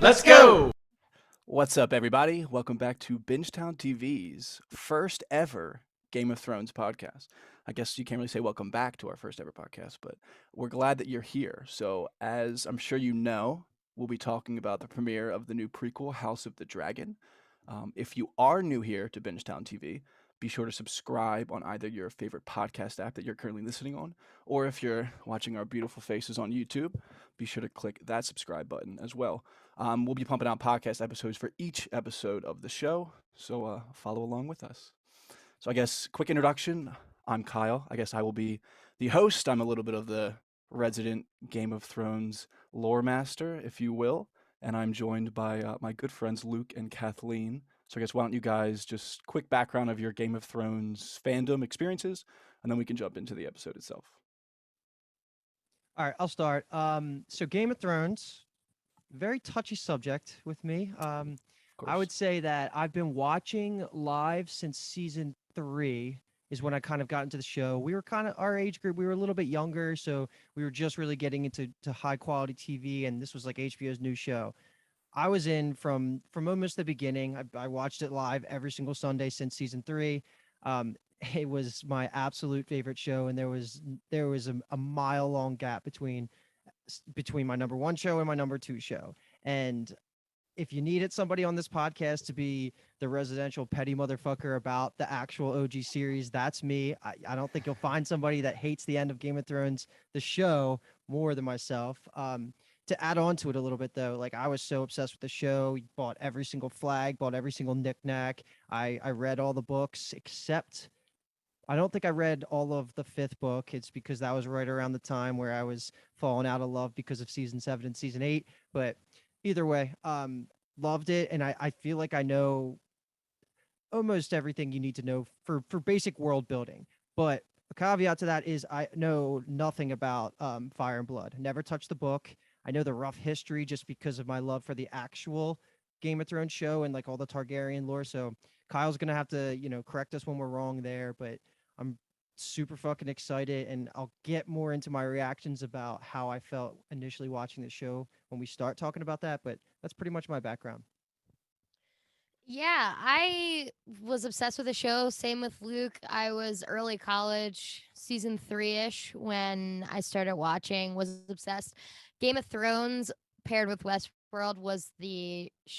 Let's go! What's up, everybody? Welcome back to BingetownTV's first ever Game of Thrones podcast. I guess you can't really say welcome back to our first ever podcast, but we're glad that you're here. So, as I'm sure you know, we'll be talking about the premiere of the new prequel, House of the Dragon. If you are new here to Bingetown TV, be sure to subscribe on either your favorite podcast app that you're currently listening on, or if you're watching our beautiful faces on YouTube, be sure to click that subscribe button as well. We'll be pumping out podcast episodes for each episode of the show, so follow along with us. So I guess quick introduction. I'm Kyle. I guess I will be the host. I'm a little bit of the resident Game of Thrones lore master, if you will, and I'm joined by my good friends Luke and Kathleen. So I guess why don't you guys just quick background of your Game of Thrones fandom experiences, and then we can jump into the episode itself. All right, I'll start. So Game of Thrones, very touchy subject with me. Of course. I would say that I've been watching live since season 3 is when I kind of got into the show. We were kind of our age group. We were a little bit younger, so we were just really getting into high quality TV, and this was like HBO's new show. I was in from almost the beginning. I watched it live every single Sunday since season 3. It was my absolute favorite show, and there was a mile long gap between my number 1 show and my number 2 show. And if you needed somebody on this podcast to be the residential petty motherfucker about the actual OG series, that's me. I don't think you'll find somebody that hates the end of Game of Thrones, the show, more than myself. To add on to it a little bit, though, like I was so obsessed with the show, bought every single flag, bought every single knickknack. I read all the books except I don't think I read all of the 5th book. It's because that was right around the time where I was falling out of love because of season 7 and season 8. But either way, loved it. And I feel like I know almost everything you need to know for basic world building. But a caveat to that is I know nothing about Fire and Blood. Never touched the book. I know the rough history just because of my love for the actual Game of Thrones show and like all the Targaryen lore. So Kyle's gonna have to, correct us when we're wrong there, but I'm super fucking excited, and I'll get more into my reactions about how I felt initially watching the show when we start talking about that, but that's pretty much my background. Yeah, I was obsessed with the show. Same with Luke. I was early college, season 3-ish when I started watching, was obsessed. Game of Thrones paired with Westworld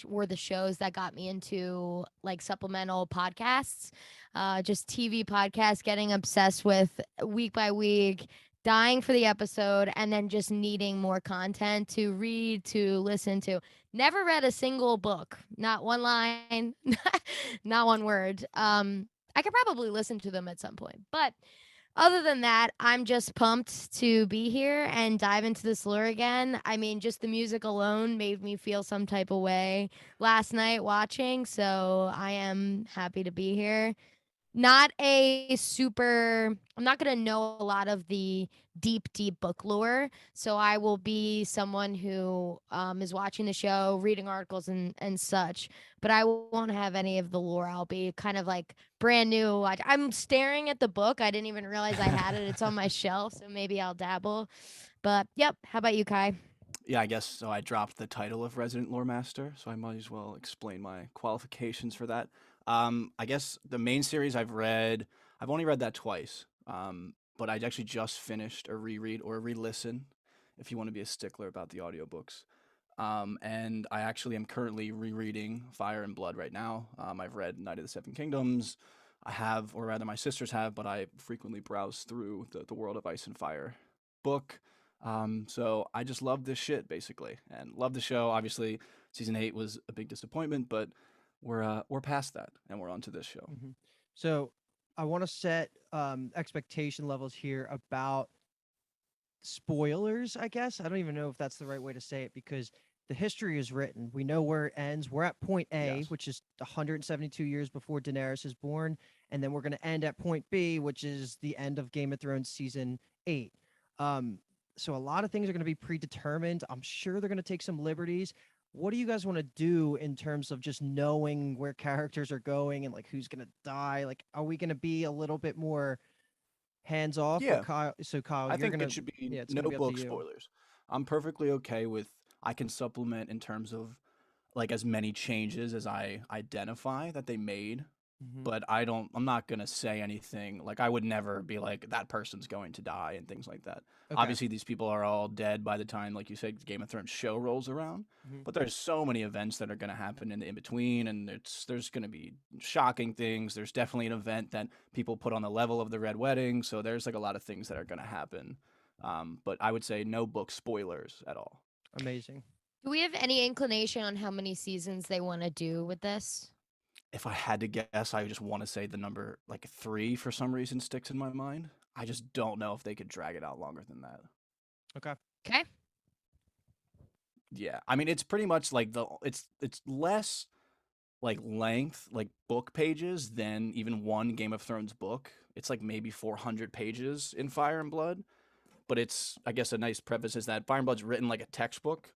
were the shows that got me into like supplemental podcasts. Just TV podcasts, getting obsessed with week by week, dying for the episode, and then just needing more content to read, to listen to. Never read a single book, not one line, not one word. I could probably listen to them at some point, but other than that, I'm just pumped to be here and dive into this lore again. I mean, just the music alone made me feel some type of way last night watching, so I am happy to be here. Not a super, I'm not going to know a lot of the deep book lore. So I will be someone who is watching the show, reading articles and such, but I won't have any of the lore. I'll be kind of like brand new. I'm staring at the book. I didn't even realize I had it. It's on my shelf, so maybe I'll dabble. But yep. How about you, Kai? Yeah, I guess so. I dropped the title of Resident Lore Master, so I might as well explain my qualifications for that. I guess the main series I've only read that twice, but I actually just finished a reread or a re-listen, if you want to be a stickler about the audiobooks. And I actually am currently rereading Fire and Blood right now. I've read Night of the Seven Kingdoms. I have, or rather my sisters have, but I frequently browse through the World of Ice and Fire book. So I just love this shit basically, and love the show. Obviously, season 8 was a big disappointment, but we're past that, and we're on to this show. So I want to set expectation levels here about spoilers, I guess. I don't even know if that's the right way to say it because the history is written. We know where it ends. We're at point A, Yes. which is 172 years before Daenerys is born, and then we're going to end at point B, which is the end of Game of Thrones season 8. So a lot of things are going to be predetermined. I'm sure they're going to take some liberties. What do you guys want to do in terms of just knowing where characters are going and like who's going to die? Like, are we going to be a little bit more hands off, or Yeah, Kyle? So Kyle, I you're think gonna, it should be yeah, it's no gonna be up to book you. spoilers. I'm perfectly okay with. I can supplement in terms of like as many changes as I identify that they made, Mhm. but I'm not gonna say anything. Like I would never be like that person's going to die and things like that. Okay. Obviously, these people are all dead by the time, like you said, Game of Thrones show rolls around. Mhm. But there's so many events that are gonna happen in the in between, and there's gonna be shocking things. There's definitely an event that people put on the level of the Red Wedding, so there's like a lot of things that are gonna happen. But I would say no book spoilers at all. Amazing. Do we have any inclination on how many seasons they want to do with this? If I had to guess, I just want to say the number like 3 for some reason sticks in my mind. I just don't know if they could drag it out longer than that. Okay. Okay. Yeah, I mean it's pretty much like it's less like length, like book pages than even one Game of Thrones book. It's like maybe 400 pages in Fire and Blood, but it's I guess a nice preface is that Fire and Blood's written like a textbook.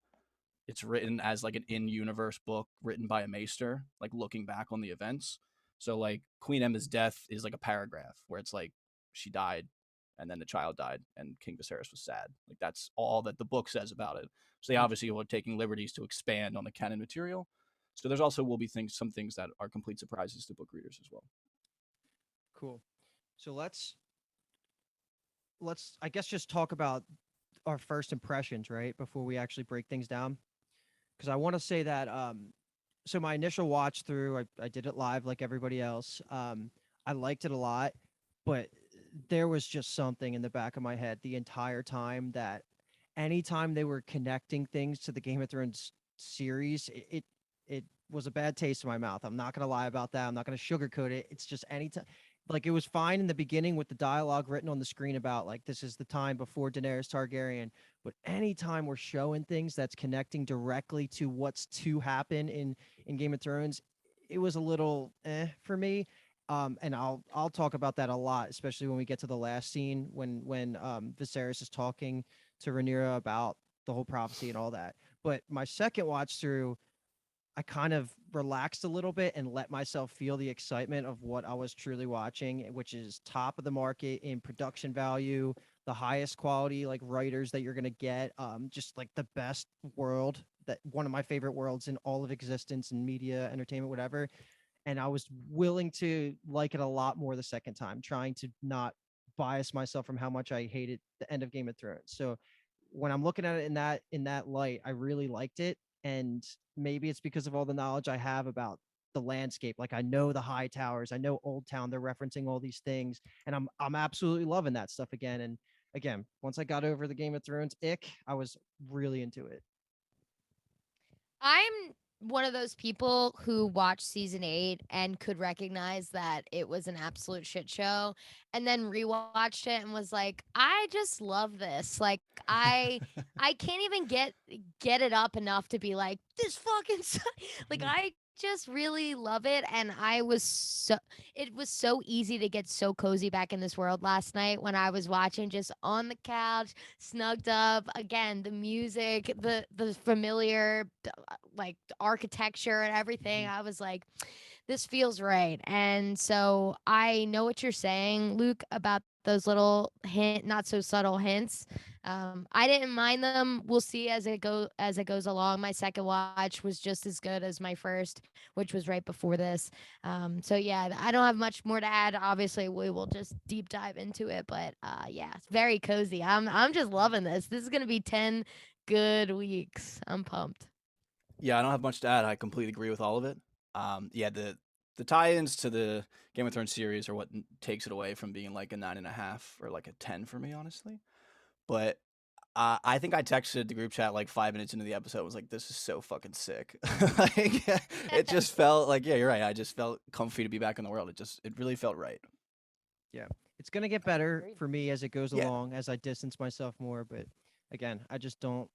It's written as like an in-universe book written by a maester, like looking back on the events. So like Queen Emma's death is like a paragraph where it's like she died and then the child died and King Viserys was sad. Like that's all that the book says about it. So they Mm. obviously were taking liberties to expand on the canon material. So there's also will be some things that are complete surprises to book readers as well. Cool. So let's I guess just talk about our first impressions, right? Before we actually break things down. Because I want to say that so my initial watch through, I did it live like everybody else. I liked it a lot, but there was just something in the back of my head the entire time that anytime they were connecting things to the Game of Thrones series, it was a bad taste in my mouth. I'm not gonna lie about that. I'm not gonna sugarcoat it. It's just anytime, like it was fine in the beginning with the dialogue written on the screen about like this is the time before Daenerys Targaryen, but anytime we're showing things that's connecting directly to what's to happen in Game of Thrones, it was a little for me. And I'll talk about that a lot, especially when we get to the last scene when Viserys is talking to Renera about the whole prophecy and all that. But my second watch through, I kind of relaxed a little bit and let myself feel the excitement of what I was truly watching, which is top of the market in production value, the highest quality like writers that you're gonna get, just like the best world, that one of my favorite worlds in all of existence in media, entertainment, whatever. And I was willing to like it a lot more the second time, trying to not bias myself from how much I hated the end of Game of Thrones. So when I'm looking at it in that light, I really liked it. And maybe it's because of all the knowledge I have about the landscape. Like I know the Hightowers, I know Old Town, they're referencing all these things, and I'm absolutely loving that stuff again. And again, once I got over the Game of Thrones ick, I was really into it. I'm one of those people who watched season 8 and could recognize that it was an absolute shit show and then rewatched it and was like, I just love this. Like I can't even get it up enough to be like this fucking like I just really love it, and it was so easy to get so cozy back in this world last night when I was watching, just on the couch, snugged up. Again, the music, the familiar like architecture and everything. I was like, this feels right. And so I know what you're saying, Luke, about those little not so subtle hints. I didn't mind them. We'll see as it goes along. My second watch was just as good as my first, which was right before this. So yeah, I don't have much more to add. Obviously, we will just deep dive into it. But yeah, it's very cozy. I'm just loving this. This is gonna be 10 good weeks. I'm pumped. Yeah, I don't have much to add. I completely agree with all of it. Yeah, the tie-ins to the Game of Thrones series are what takes it away from being like a 9.5 or like a 10 for me, honestly. But I think I texted the group chat like 5 minutes into the episode. Was like, "This is so fucking sick." Like, it just felt like, yeah, you're right. I just felt comfy to be back in the world. It really felt right. Yeah, it's gonna get better Agreed. for me as it goes Yeah, along, as I distance myself more. But again, I just don't,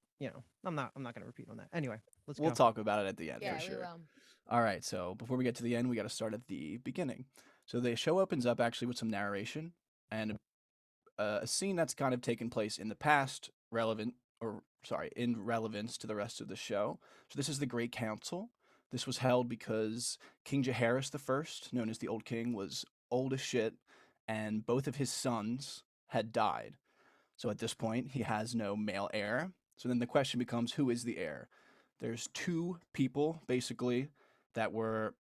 I'm not gonna repeat on that. Anyway, let's we'll go. talk about it at the end for Yeah, we sure. will. All right, so before we get to the end, we got to start at the beginning. So the show opens up actually with some narration and a scene that's kind of taken place in the past, in relevance to the rest of the show. So this is the Great Council. This was held because King Jaehaerys the First, known as the Old King, was old as shit, and both of his sons had died. So at this point, he has no male heir. So then the question becomes, who is the heir? there's two people basically that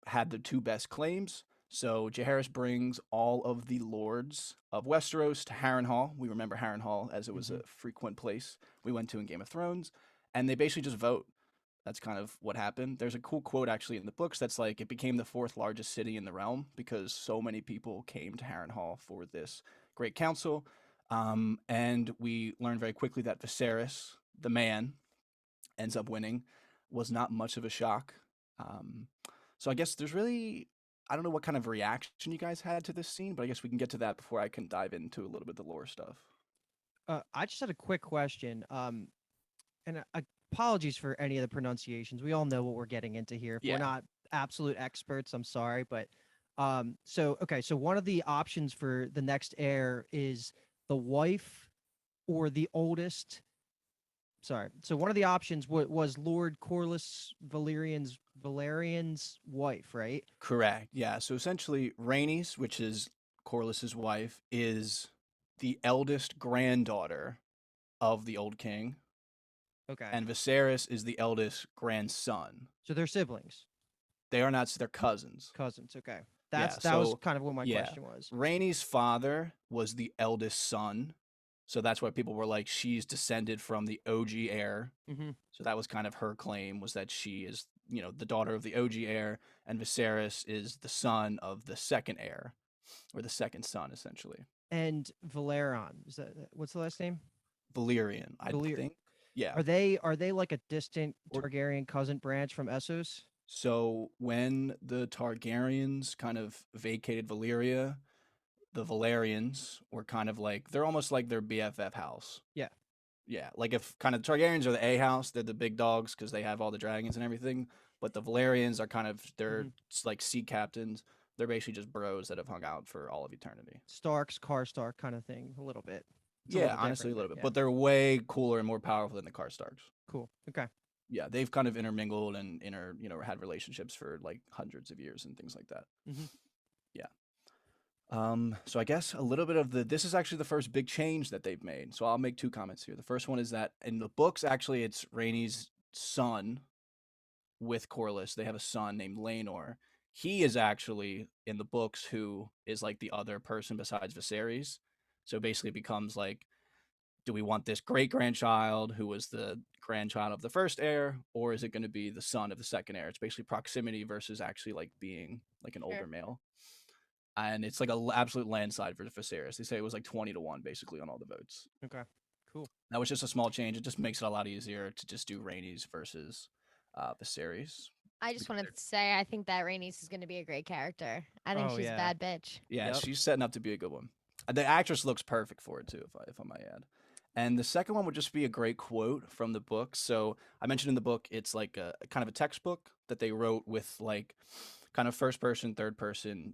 had the two best claims. So Jaehaerys brings all of the lords of Westeros to Harrenhal. We remember Harrenhal as it was a frequent place we went to in Game of Thrones, and they basically just vote. That's kind of what happened. There's a cool quote actually in the books that's like it became the fourth largest city in the realm because so many people came to Harrenhal for this great council. And we learned very quickly that Viserys, the man, ends up winning. Was not much of a shock. So I guess there's really, I don't know what kind of reaction you guys had to this scene, but I guess we can get to that before I can dive into a little bit of the lore stuff. I just had a quick question. And apologies for any of the pronunciations. We all know what we're getting into here. If Yeah. we're not absolute experts, I'm sorry, but so one of the options for the next heir is the wife or the oldest. Sorry. So one of the options was Lord Corlys Valerian's wife, right? Correct. Yeah. So essentially, Rhaenys, which is Corlys's wife, is the eldest granddaughter of the old king, Okay. and Viserys is the eldest grandson. So they're siblings, They are not; they're cousins. cousins. Okay. Yeah, That was so- kind of what my yeah. question was. Rhaenys' father was the eldest son, so that's why people were like, she's descended from the OG heir. Mm-hmm. So that was kind of her claim, was that she is, the daughter of the OG heir, and Viserys is the son of the second heir, or the second son, essentially. And Valerian, is that what's the last name? Valyrian, I Valyr- think. Yeah. Are they like a distant Or- Targaryen cousin branch from Essos? So when the Targaryens kind of vacated Valyria, the Valerians were kind of like, they're almost like their BFF house. Yeah. Yeah, like if kind of the Targaryens are the A house, they're the big dogs because they have all the dragons and everything. But the Valerians are kind of, they're like sea captains. They're basically just bros that have hung out for all of eternity. Starks, Karstark kind of thing, a little bit. It's Yeah, honestly, a different, little bit. yeah. But they're way cooler and more powerful than the Karstarks. Cool. Okay. Yeah, they've kind of intermingled and had relationships for like hundreds of years and things like that. Mhm. Yeah. So I guess a little bit of this is actually the first big change that they've made. So I'll make two comments here. The first one is that in the books, actually, it's Rhaenys' son with Corlys. They have a son named Laenor. He is actually in the books who is like the other person besides Viserys. So basically, it becomes like, do we want this great grandchild who was the grandchild of the first heir, or is it going to be the son of the second heir? It's basically proximity versus actually like being like an older male. And it's like an absolute landslide for Viserys. They say it was like 20-1 basically on all the votes. Okay. Cool. That was just a small change. It just makes it a lot easier to just do Rhaenys versus Viserys. I just wanted to say I think that Rhaenys is going to be a great character. I think Oh, she's yeah. a bad bitch. Yeah, Yep. she's setting up to be a good one. The actress looks perfect for it too, if I might add. And the second one would just be a great quote from the book. So I mentioned in the book, it's like a kind of a textbook that they wrote with like kind of first person, third person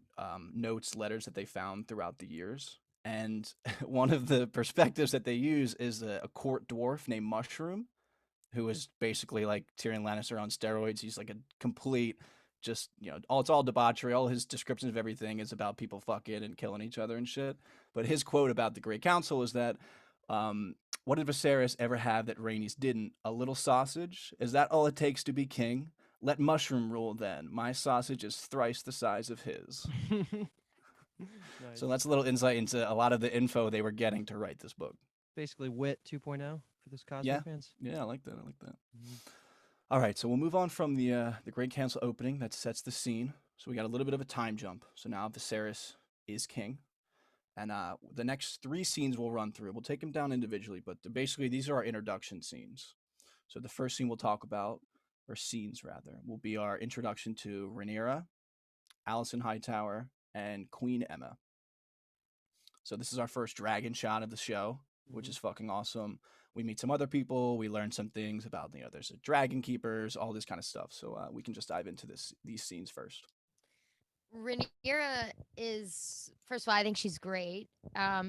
notes, letters that they found throughout the years. And one of the perspectives that they use is a court dwarf named Mushroom, who is basically like Tyrion Lannister on steroids. He's like a complete, just, it's all debauchery. All his descriptions of everything is about people fucking and killing each other and shit. But his quote about the Great Council is that, what did Viserys ever have that Rhaenys didn't? A little sausage? Is that all it takes to be king? Let Mushroom rule then. My sausage is thrice the size of his. Nice. So that's a little insight into a lot of the info they were getting to write this book. Basically Wit 2.0 for this Cosmo Yeah. fans. Yeah, I like that. I like that. Mhm. All right, so we'll move on from the Great Council opening that sets the scene. So we got a little bit of a time jump. So now Viserys is king. And the next three scenes we'll run through. We'll take them down individually, but basically these are our introduction scenes. So the first scene we'll talk about, or scenes rather, will be our introduction to Renera, Allison Hightower, and Queen Emma. So this is our first dragon shot of the show, which is fucking awesome. We meet some other people. We learn some things about, there's a dragon keepers, all this kind of stuff. So we can just dive into these scenes first. Renera is, first of all, I think she's great.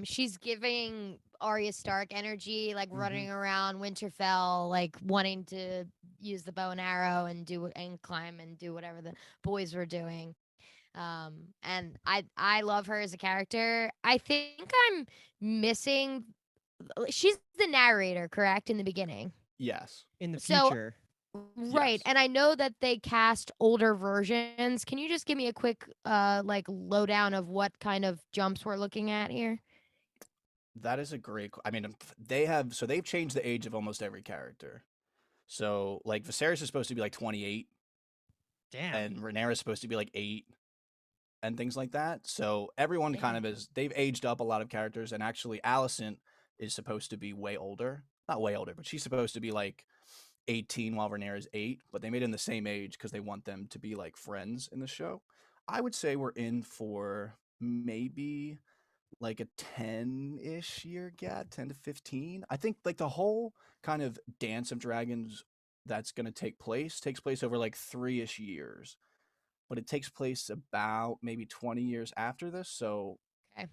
She's giving Arya Stark energy, like running around Winterfell, like wanting to use the bow and arrow and climb and do whatever the boys were doing. And I love her as a character. I think I'm missing. She's the narrator, correct, in the beginning. Yes. In the So- future. Right. Yes. And I know that they cast older versions. Can you just give me a quick like lowdown of what kind of jumps we're looking at here? That is a I mean, they've changed the age of almost every character. So like Viserys is supposed to be like 28, Damn. and Renera is supposed to be like 8, and things like that. So everyone kind of Damn. they've aged up a lot of characters, and actually Allison is supposed to be way older. Not way older, but she's supposed to be like 18 while Renera is 8, but they made them the same age because they want them to be like friends in the show. I would say we're in for maybe like a 10-ish year gap, 10 to 15. I think like the whole kind of Dance of Dragons that's going to takes place over like 3-ish years, but it takes place about maybe 20 years after this. So Okay.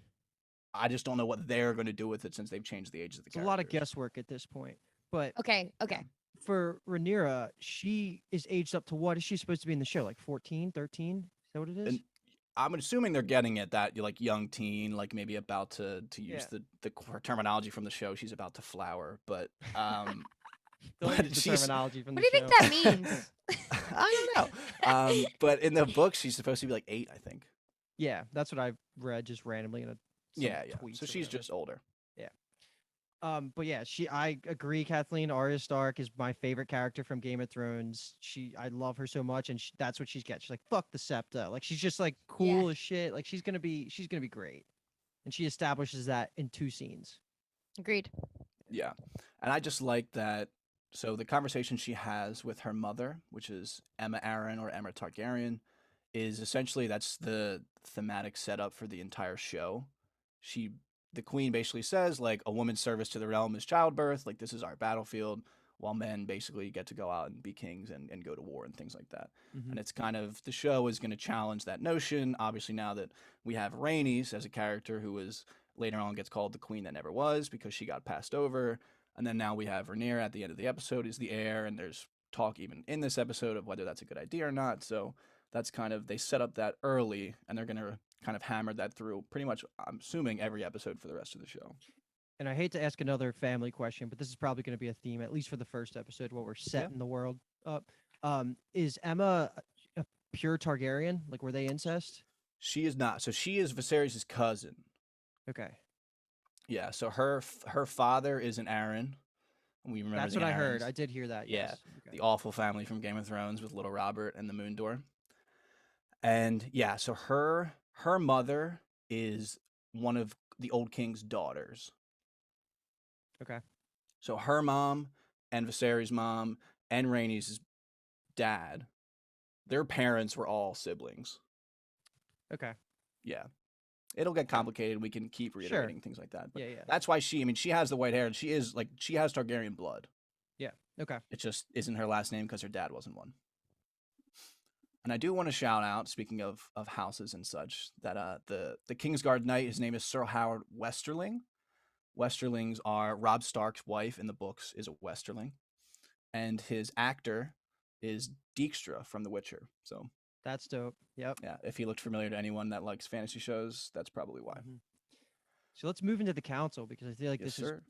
I just don't know what they're going to do with it since they've changed the ages of the It's a lot of characters. guesswork at this point. But Okay. Yeah. Okay. for Rhaenyra, she is aged up to what is she supposed to be in the show? Like 14, 13? Is that what it is? And I'm assuming they're getting at that like young teen, like maybe about to use Yeah. the terminology from the show. She's about to flower, but Don't but use the she's terminology from What the do you show. think that means? I don't know. But in the book, she's supposed to be like 8, I think. Yeah, that's what I've read just randomly in Yeah. tweets. So or she's whatever. just older. But yeah, I agree. Kathleen, Arya Stark is my favorite character from Game of Thrones. I love her so much, and that's what she's got. She's like, fuck the septa. Like she's just like Yeah. cool as shit. Like she's gonna be great, and she establishes that in 2 scenes. Agreed. Yeah. And I just like that. So the conversation she has with her mother, which is Emma Arryn or Emma Targaryen, is essentially that's the thematic setup for the entire show. She, the queen basically says like a woman's service to the realm is childbirth. Like this is our battlefield, while men basically get to go out and be kings and go to war and things like that. Mm-hmm. And it's kind of the show is going to challenge that notion. Obviously, now that we have Rhaenys as a character who is later on gets called the queen that never was because she got passed over. And then now we have Renera at the end of the episode is the heir, and there's talk even in this episode of whether that's a good idea or not. So that's kind of they set up that early, and they're gonna kind of hammer that through pretty much. I'm assuming every episode for the rest of the show. And I hate to ask another family question, but this is probably going to be a theme, at least for the first episode, while we're Yeah. setting the world up. Is Emma a pure Targaryen? Like, were they incest? She is not. So she is Viserys' cousin. Okay, Yeah. So her father is an Arryn. We remember that's the what I heard. Arryns. I did hear that. Yeah, Yes. Okay. the awful family from Game of Thrones with Little Robert and the Moon Door. And yeah, so her mother is one of the old king's daughters. Okay. So her mom and Viserys' mom and Rhaenys' dad, their parents were all siblings. Okay. Yeah. It'll get complicated. We can keep Sure. reiterating things like that. But Yeah. that's why she has the white hair and she has Targaryen blood. Yeah. Okay. It just isn't her last name because her dad wasn't one. And I do want to shout out, speaking of houses and such, that the Kingsguard Knight, his name is Sir Howard Westerling. Westerlings are Robb Stark's wife in the books is a Westerling, and his actor is Dijkstra from The Witcher. So That's dope. Yep. yeah, if he looked familiar to anyone that likes fantasy shows, that's probably why. Mhm. So let's move into the council because I feel like Yes, this sir.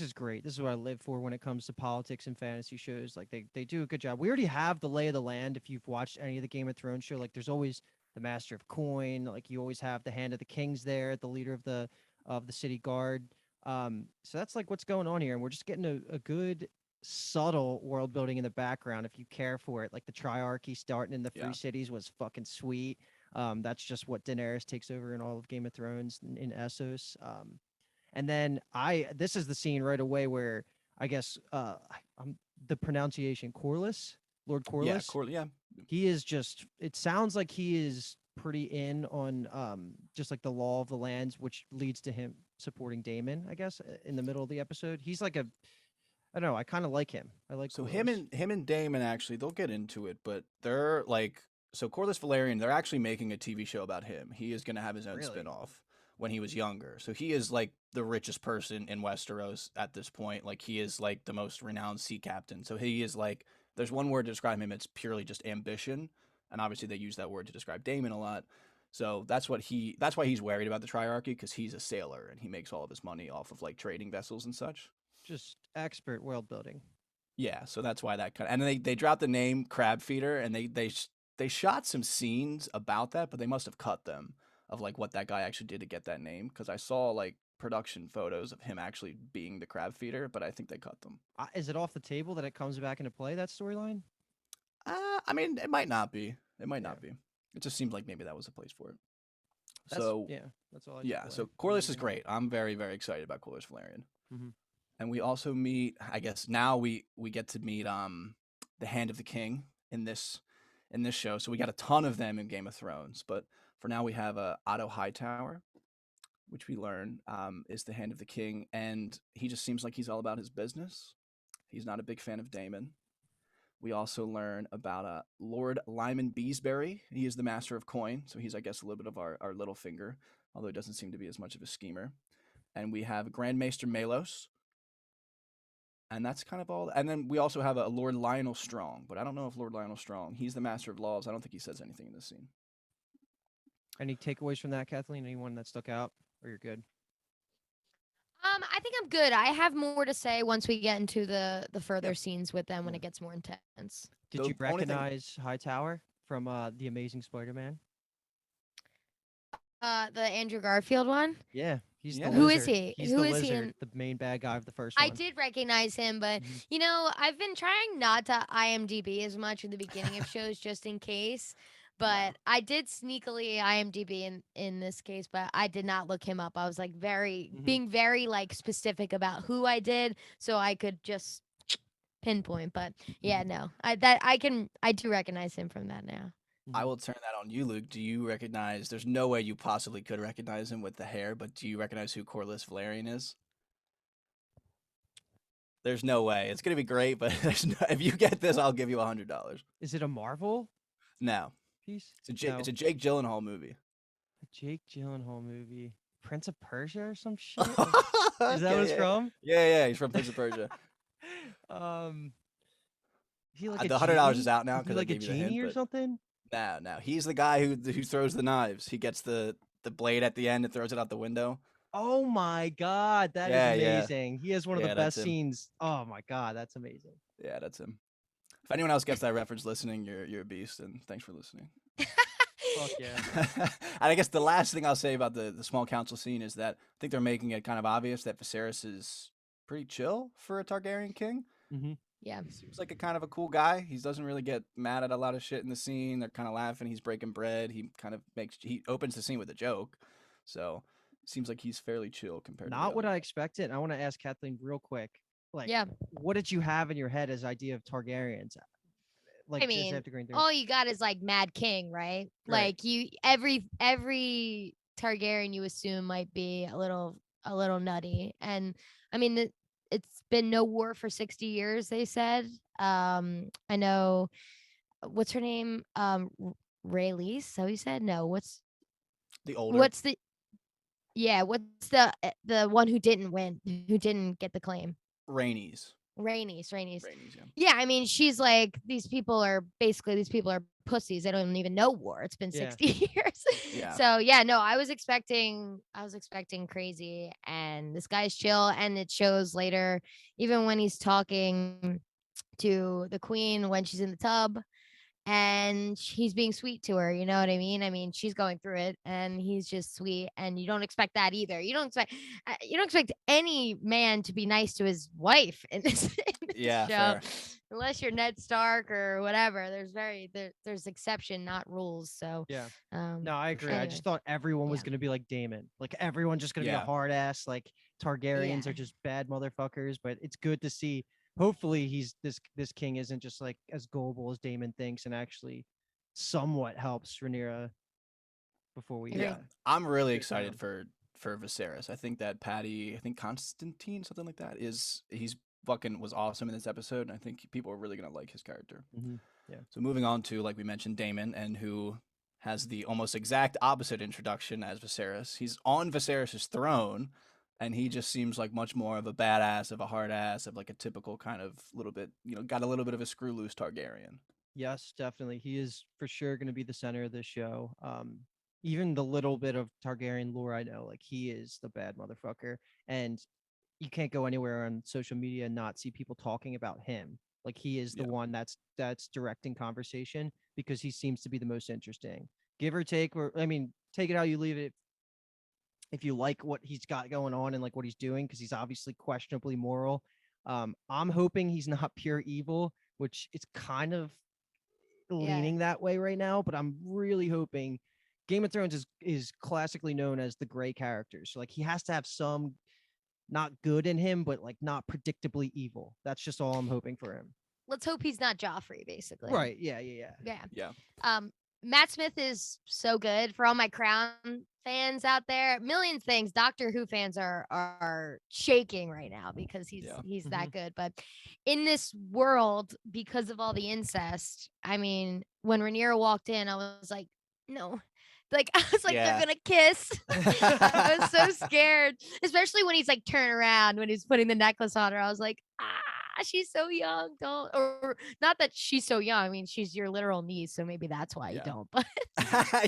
is great. This is what I live for when it comes to politics and fantasy shows. Like they do a good job. We already have the lay of the land. If you've watched any of the Game of Thrones show, like there's always the Master of Coin. Like you always have the Hand of the Kings there, the leader of the city guard. So that's like what's going on here, and we're just getting a good subtle world building in the background if you care for it. Like the triarchy starting in the Yeah. Free Cities was fucking sweet. That's just what Daenerys takes over in all of Game of Thrones in Essos. And then this is the scene right away where I guess I'm the pronunciation Corlys, Lord Corlys. Yeah. He is just. It sounds like he is pretty in on just like the law of the lands, which leads to him supporting Daemon. I guess in the middle of the episode, he's like a. I don't know. I kind of like him. I like So Corlys. him and Damon actually they'll get into it, but they're like so Corlys Velaryon. They're actually making a TV show about him. He is going to have his own Really? spin-off when he was younger. So he is like the richest person in Westeros at this point. Like he is like the most renowned sea captain. So he is like there's one word to describe him. It's purely just ambition, and obviously they use that word to describe Damon a lot. So that's why he's worried about the triarchy because he's a sailor and he makes all of his money off of like trading vessels and such. Just expert world building. Yeah, so that's why that kind of, and they dropped the name Crab Feeder, and they shot some scenes about that, but they must have cut them of like what that guy actually did to get that name, because I saw like production photos of him actually being the Crab Feeder, but I think they cut them. Is it off the table that it comes back into play, that storyline? I mean, it might not be. It might Yeah. not be. It just seems like maybe that was a place for it. That's So yeah, that's all I took yeah, away. so Corlys is great. I'm very very excited about Corlys Valerian. Mhm. And we also meet, I guess now we get to meet the Hand of the King in this show. So we got a ton of them in Game of Thrones, but for now we have Otto Hightower, which we learn is the Hand of the King, and he just seems like he's all about his business. He's not a big fan of Daemon. We also learn about Lord Lyman Beesbury. He is the master of coin, so he's, I guess, a little bit of our little finger, although he doesn't seem to be as much of a schemer. And we have Grand Maester Malos, and that's kind of all. And then we also have a Lord Lionel Strong, but I don't know if Lord Lionel Strong, he's the master of laws. I don't think he says anything in this scene. Any takeaways from that, Kathleen? Anyone that stuck out, or you're good? I think I'm good. I have more to say once we get into the further Yep. scenes with them when Yeah. it gets more intense. Did The you only thing- recognize Hightower from the Amazing Spider-Man? The Andrew Garfield one. Yeah, he's Yeah. the Who lizard. is he? He's Who the is he lizard, in- the main bad guy of the first I one. did recognize him, but Mhm. you know, I've been trying not to IMDb as much in the beginning of shows just in case. But I did sneakily IMDb in this case, but I did not look him up. I was like Mhm. being very like specific about who I did so I could just pinpoint. But yeah, no. I do recognize him from that now. I will turn that on you, Luke. Do you recognize? There's no way you possibly could recognize him with the hair, but do you recognize who Corlys Valerian is? There's no way. It's gonna be great, but if you get this, I'll give you $100. Is it a Marvel No, piece? it's a Jake Gyllenhaal movie. A Jake Gyllenhaal movie. Prince of Persia or some shit? Is that what it's from? Yeah, he's from Prince of Persia. Um, is he like a The $100 genie? is out now Is he because I like a gave you the hint. genie or But something? no, he's the guy who throws the knives. He gets the blade at the end and throws it out the window. Oh my god, that is Yeah, yeah. amazing. He has one of Yeah, the that's best him. scenes. Oh my god, that's amazing. Yeah, that's him. If anyone else gets that reference listening, you're a beast, and thanks for listening. Fuck yeah. And I guess the last thing I'll say about the small council scene is that I think they're making it kind of obvious that Viserys is pretty chill for a Targaryen king. Mm-hmm. Yeah. He seems like a kind of a cool guy. He doesn't really get mad at a lot of shit in the scene. They're kind of laughing. He's breaking bread. He opens the scene with a joke. So seems like he's fairly chill compared to Not the what other. I expected. I want to ask Kathleen real quick. Like, Yeah. what did you have in your head as idea of Targaryens? Like, I just mean, after going through. all you got is like Mad King, right? Right. Like every Targaryen you assume might be a little nutty. And I mean it's been no war for 60 years, they said. I know what's her name? Rayleigh, so he said no. The older What's the the one who didn't win, who didn't get the claim? Rhaenys. Rhaenys. Rhaenys, yeah. Yeah, I mean, she's like, these people are pussies. They don't even know war. It's been Yeah. 60 years. Yeah. So yeah, no, I was expecting crazy, and this guy's chill, and it shows later, even when he's talking to the queen when she's in the tub. And he's being sweet to her, you know what I mean? I mean, she's going through it, and he's just sweet, and you don't expect that either. You don't expect any man to be nice to his wife in this, Yeah, show, fair. unless you're Ned Stark or whatever. There's exception, not rules. So Yeah. um, No, I agree. I anyway. just thought everyone was Yeah. going to be like Daemon. Like, everyone's just going to be Yeah. a hard ass. Like, Targaryens Yeah. are just bad motherfuckers. But it's good to see. Hopefully, this king isn't just like as gullible as Daemon thinks, and actually somewhat helps Renera before we. Agree. Yeah, I'm really Good excited job. for Viserys. I think that I think Constantine, something like that, he's fucking was awesome in this episode, and I think people are really gonna like his character. Mm-hmm. Yeah. So moving on to, like we mentioned, Daemon, and who has the almost exact opposite introduction as Viserys. He's on Viserys' throne, and he just seems like much more of a badass, of a hard ass, of like a typical kind of little bit, got a little bit of a screw loose Targaryen. Yes, definitely. He is for sure going to be the center of this show. Even the little bit of Targaryen lore I know, like, he is the bad motherfucker, and you can't go anywhere on social media and not see people talking about him. Like he is the Yeah. one that's directing conversation because he seems to be the most interesting. Give or take, or I mean, take it how you leave it. If you like what he's got going on and like what he's doing, because he's obviously questionably moral. I'm hoping he's not pure evil, which it's kind of Yeah. leaning that way right now, but I'm really hoping Game of Thrones is classically known as the gray character. So like he has to have some not good in him, but like not predictably evil. That's just all I'm hoping for him. Let's hope he's not Joffrey, basically. Right. Yeah. Yeah. Yeah. Matt Smith is so good for all my Crown fans out there. Million things. Doctor Who fans are shaking right now because he's Yeah. that good. But in this world, because of all the incest, I mean, when Renera walked in, I was like, no. Like I was like, Yeah. they're gonna kiss. I was so scared, especially when he's like turning around when he's putting the necklace on her. I was like, she's so young. Don't, or not that she's so young. I mean, she's your literal niece, so maybe that's why you Yeah. don't. But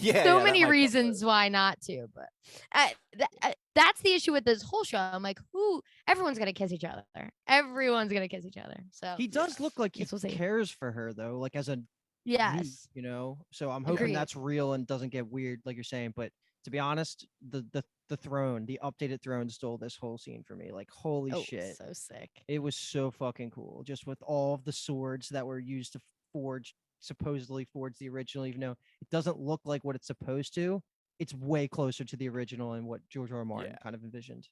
Yeah. so that many might come reasons later. why not to. But that's the issue with this whole show. I'm like, who? Everyone's gonna kiss each other. Everyone's gonna kiss each other. So He does look like he guess we'll see. cares for her though, like as a niece, Yes. you know. So I'm hoping Agreed. that's real and doesn't get weird, like you're saying. But to be honest, the throne, the updated throne, stole this whole scene for me. Like, holy Oh, shit, so sick. it was so fucking cool. Just with all of the swords that were used to supposedly forge the original, even though it doesn't look like what it's supposed to. It's way closer to the original and what George R. R. Martin Yeah. kind of envisioned.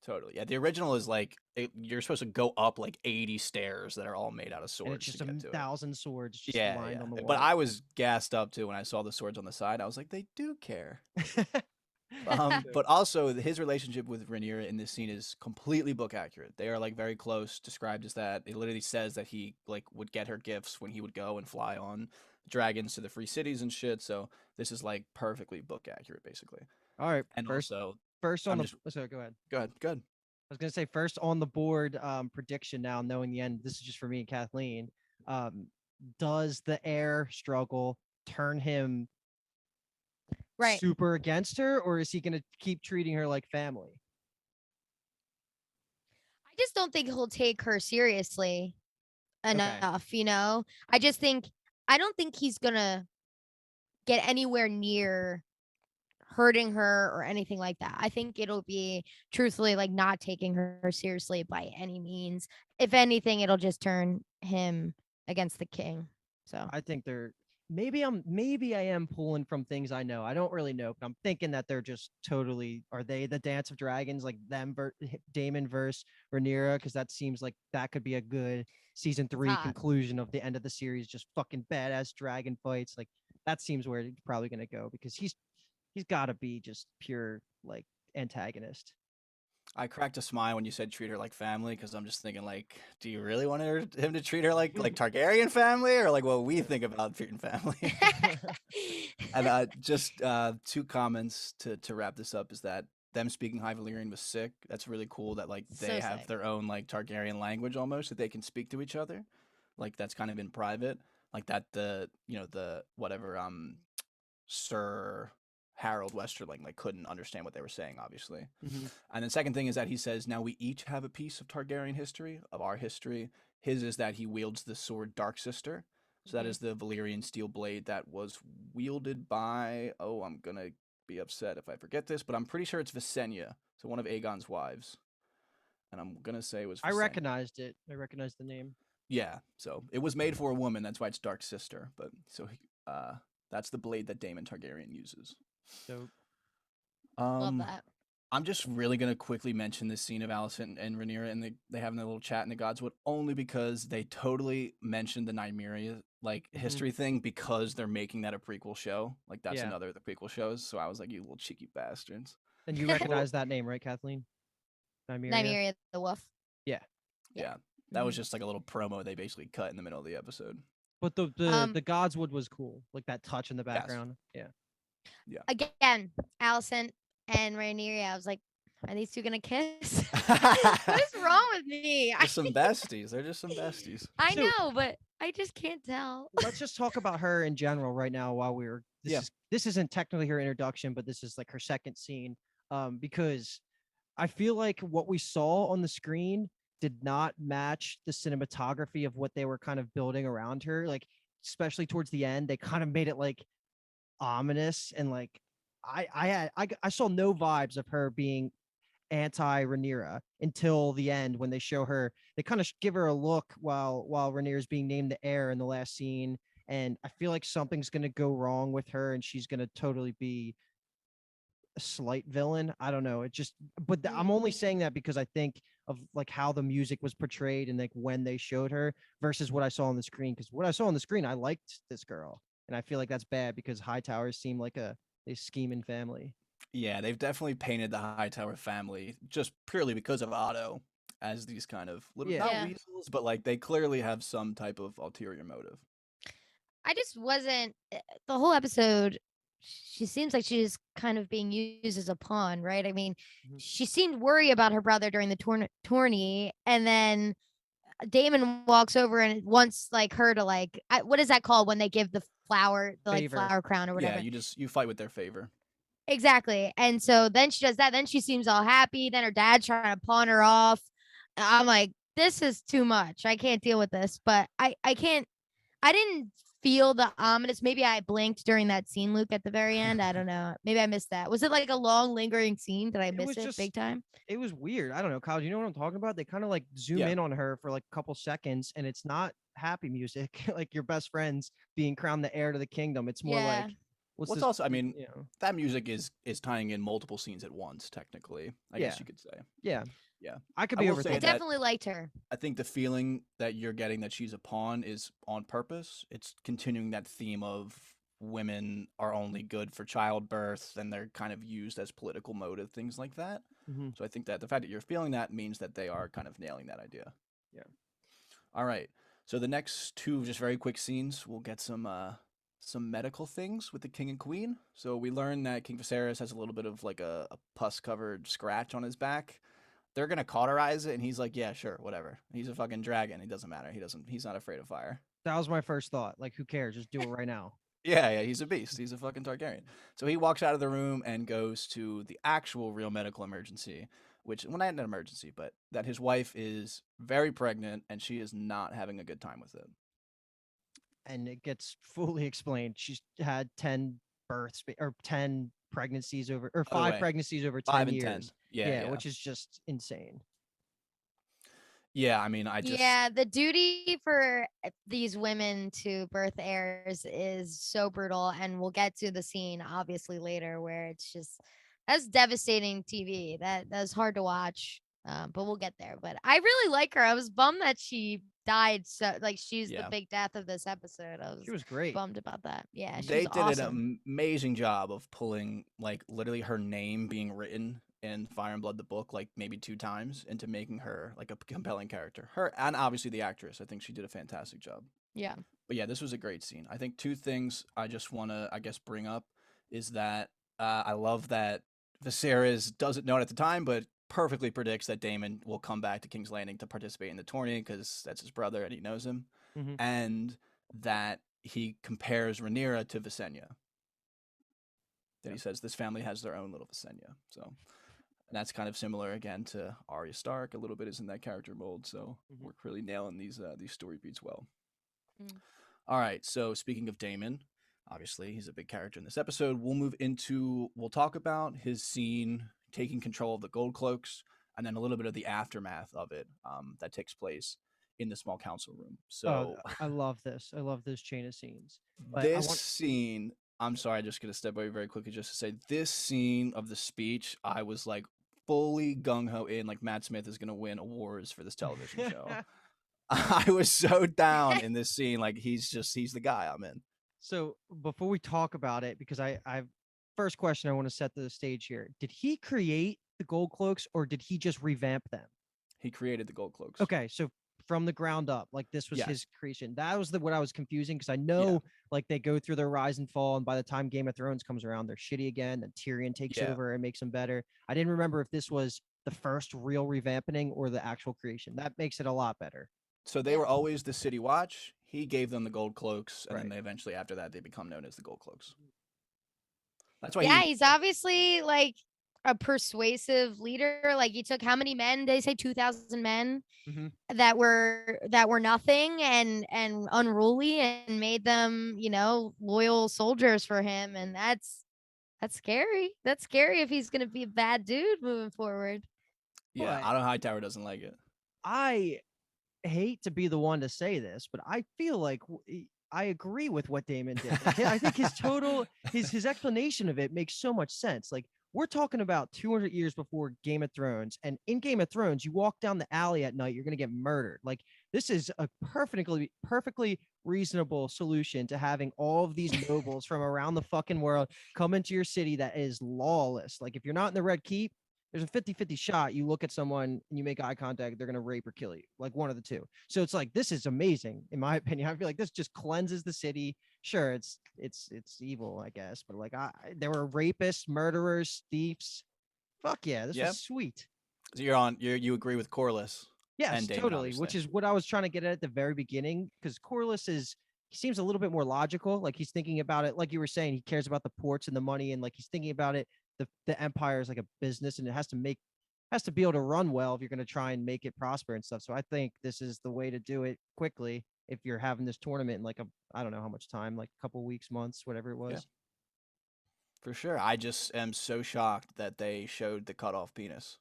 Totally. Yeah. The original is like you're supposed to go up like 80 stairs that are all made out of swords And it's just to get to it. 1,000 swords just Yeah, lined on the wall. But I was gassed up too when I saw the swords on the side. I was like, they do care. But also his relationship with Rhaenyra in this scene is completely book accurate. They are like very close, described as that. It literally says that he like would get her gifts when he would go and fly on dragons to the free cities and shit. So this is like perfectly book accurate, basically. All right. And First also, on I'm the just sorry, go ahead. good. I was gonna say first on the board prediction now, knowing the end. This is just for me and Kathleen. Does the heir struggle turn him Right. super against her, or is he gonna keep treating her like family? I just don't think he'll take her seriously enough, you know? I don't think he's gonna get anywhere near hurting her or anything like that. I think it'll be truthfully like not taking her seriously by any means. If anything, it'll just turn him against the king. So I think they're maybe I am pulling from things I know. I don't really know, but I'm thinking that they're just totally are they the Dance of Dragons, like them Daemon versus Rhaenyra, because that seems like that could be a good season 3 hot. conclusion of the end of the series, just fucking badass dragon fights. Like that seems where it's probably gonna go because he's got to be just pure like antagonist. I cracked a smile when you said treat her like family because I'm just thinking like, do you really want him to treat her like Targaryen family or like what we think about treating family? And just 2 comments to wrap this up is that them speaking High Valyrian was sick. That's really cool that like they So have sick. their own like Targaryen language almost that they can speak to each other. Like that's kind of in private. Like that the whatever Sir Harold Westerling like couldn't understand what they were saying, obviously. Mhm. And the second thing is that he says, now we each have a piece of Targaryen history, of our history. His is that he wields the sword Dark Sister. So that Mhm. is the Valyrian steel blade that was wielded by, I'm going to be upset if I forget this, but I'm pretty sure it's Visenya, so one of Aegon's wives. And I'm going to say it was Visenya. I recognized it. I recognized the name. Yeah, so it was made for a woman, that's why it's Dark Sister. But so that's the blade that Daemon Targaryen uses. So Love that. I'm just really gonna quickly mention this scene of Allison and Rhaenyra, and they having a little chat in the Godswood, only because they totally mentioned the Nymeria like history thing because they're making that a prequel show. Like that's another of the prequel shows. So I was like, you little cheeky bastards. And you recognize that name, right, Kathleen? Nymeria. Nymeria the wolf. Yeah. Yeah. That was just like a little promo they basically cut in the middle of the episode. But the Godswood was cool, like that touch in the background. Yes. Yeah. Again, Allison and Rhaenyra. I was like, are these two gonna kiss? What is wrong with me? Just some besties. They're just some besties. I know, but I just can't tell. Let's just talk about her in general right now while we're this isn't technically her introduction, but this is like her second scene. Because I feel like what we saw on the screen did not match the cinematography of what they were kind of building around her. Like, especially towards the end, they kind of made it like ominous and like I saw no vibes of her being anti Renera until the end when they show her. They kind of give her a look while Rhaenyra's being named the heir in the last scene, and I feel like something's gonna go wrong with her, and she's gonna totally be a slight villain. I don't know. It just, but I'm only saying that because I think of like how the music was portrayed and like when they showed her versus what I saw on the screen. Because what I saw on the screen, I liked this girl, and I feel like that's bad because Hightower seemed like a scheming family. Yeah, they've definitely painted the Hightower family just purely because of Otto as these kind of little, Yeah. not Yeah. weasels, but like they clearly have some type of ulterior motive. I just wasn't the whole episode. She seems like she's kind of being used as a pawn, right? I mean, Mhm. she seemed worried about her brother during the tourney, and then Damon walks over and wants like her to like what is that called when they give the flower, the like Favor. flower crown or Yeah, whatever? you fight with their favor. Exactly. And so then she does that. Then she seems all happy. Then her dad's trying to pawn her off. I'm like, this is too much. I can't deal with this. But I can't. I didn't feel the ominous. Maybe I blinked during that scene, Luke, at the very end. I don't know. Maybe I missed that. Was it like a long, lingering scene? Did I It miss was it just big time? it was weird. I don't know, Kyle. Do you know what I'm talking about? They kind of like zoom Yeah. in on her for like a couple seconds, and it's not happy music like your best friends being crowned the heir to the kingdom. It's more Yeah. like what's What's this? also, I mean, You know, that music is tying in multiple scenes at once, technically. I guess Yeah. you could say. yeah. Yeah. I could I be will say I overthinking. that definitely liked her. I think the feeling that you're getting that she's a pawn is on purpose. It's continuing that theme of women are only good for childbirth and they're kind of used as political motive, things like that. Mhm. So I think that the fact that you're feeling that means that they are kind of nailing that idea. Yeah. All right. So the next two just very quick scenes, we'll get some medical things with the king and queen. So we learn that King Viserys has a little bit of like a pus covered scratch on his back. They're gonna cauterize it, and he's like, "Yeah, sure, whatever. He's a fucking dragon. It doesn't matter. He's not afraid of fire." That was my first thought. Like, who cares? Just do it right now. Yeah, he's a beast. He's a fucking Targaryen. So he walks out of the room and goes to the actual real medical emergency, which, well, not an emergency, but that his wife is very pregnant and she is not having a good time with it. And it gets fully explained. She's had 10 births or 10 pregnancies over, or By the 5 way, pregnancies over 10 5 and years. 10. Yeah. Which is just insane. Yeah, I mean, Yeah, the duty for these women to birth heirs is so brutal, and we'll get to the scene obviously later where it's just that's devastating TV. That's hard to watch, but we'll get there. But I really like her. I was bummed that she died. So like she's the Yeah. big death of this episode. I She was was great. bummed about that. Yeah, she They was did awesome. an amazing job of pulling like literally her name being written in Fire and Blood the book like maybe 2 times into making her like a compelling character. Her and obviously the actress. I think she did a fantastic job. Yeah. But yeah, this was a great scene. I think 2 things I just want to I guess bring up is that I love that Viserys doesn't know it at the time, but perfectly predicts that Daemon will come back to King's Landing to participate in the tourney because that's his brother and he knows him, Mhm. and that he compares Renera to Visenya. That he says this family has their own little Visenya. So, and that's kind of similar again to Arya Stark. A little bit is in that character mold. So we're really nailing these story beats well. Mm. All right. So speaking of Daemon, obviously he's a big character in this episode. We'll talk about his scene taking control of the Gold Cloaks, and then a little bit of the aftermath of it that takes place in the small council room. So I love this. I love this chain of scenes. But this scene, I'm sorry, I'm just gonna step away very quickly just to say this scene of the speech, I was like fully gung ho in, like Matt Smith is gonna win awards for this television show. I was so down in this scene, like he's the guy I'm in. So before we talk about it, because I first question I want to set the stage here. Did he create the gold cloaks or did he just revamp them? He created the Gold Cloaks. Okay, so from the ground up, like this was his Yes. creation. That was what I was confusing because I know like they go through their rise and fall, and by the time Game of Thrones comes around, they're shitty again. Then Tyrion takes Yeah. over and makes them better. I didn't remember if this was the first real revamping or the actual creation. That makes it a lot better. So they were always the City Watch. He gave them the Gold Cloaks, and then Right. they eventually, after that, they become known as the Gold Cloaks. That's why Yeah, he's obviously like a persuasive leader. Like he took how many men? They say 2,000 men Mhm. that were nothing and unruly, and made them, loyal soldiers for him. And that's scary. That's scary if he's gonna be a bad dude moving forward. Yeah, But Otto Hightower doesn't like it. I hate to be the one to say this, but I feel like I agree with what Damon did. Like, I think his total his explanation of it makes so much sense. Like we're talking about 200 years before Game of Thrones, and in Game of Thrones, you walk down the alley at night, you're gonna get murdered. Like this is a perfectly reasonable solution to having all of these nobles from around the fucking world come into your city that is lawless. Like if you're not in the Red Keep, there's a 50-50 shot you look at someone and you make eye contact, they're going to rape or kill you, like one of the two. So it's like, this is amazing in my opinion. I feel like this just cleanses the city. Sure, it's evil, I guess, but like there were rapists, murderers, thieves. Fuck yeah, this was sweet. So you agree with Corliss? Yes, and Damon, totally, obviously. which is what I was trying to get at the very beginning, because Corliss he seems a little bit more logical. Like he's thinking about it, like you were saying, he cares about the ports and the money, and like he's thinking about it. The empire is like a business, and it has to be able to run well if you're going to try and make it prosper and stuff. So I think this is the way to do it quickly if you're having this tournament in like I don't know how much time, like a couple weeks, months, whatever it was. Yeah. For sure. I just am so shocked that they showed the cut off penis.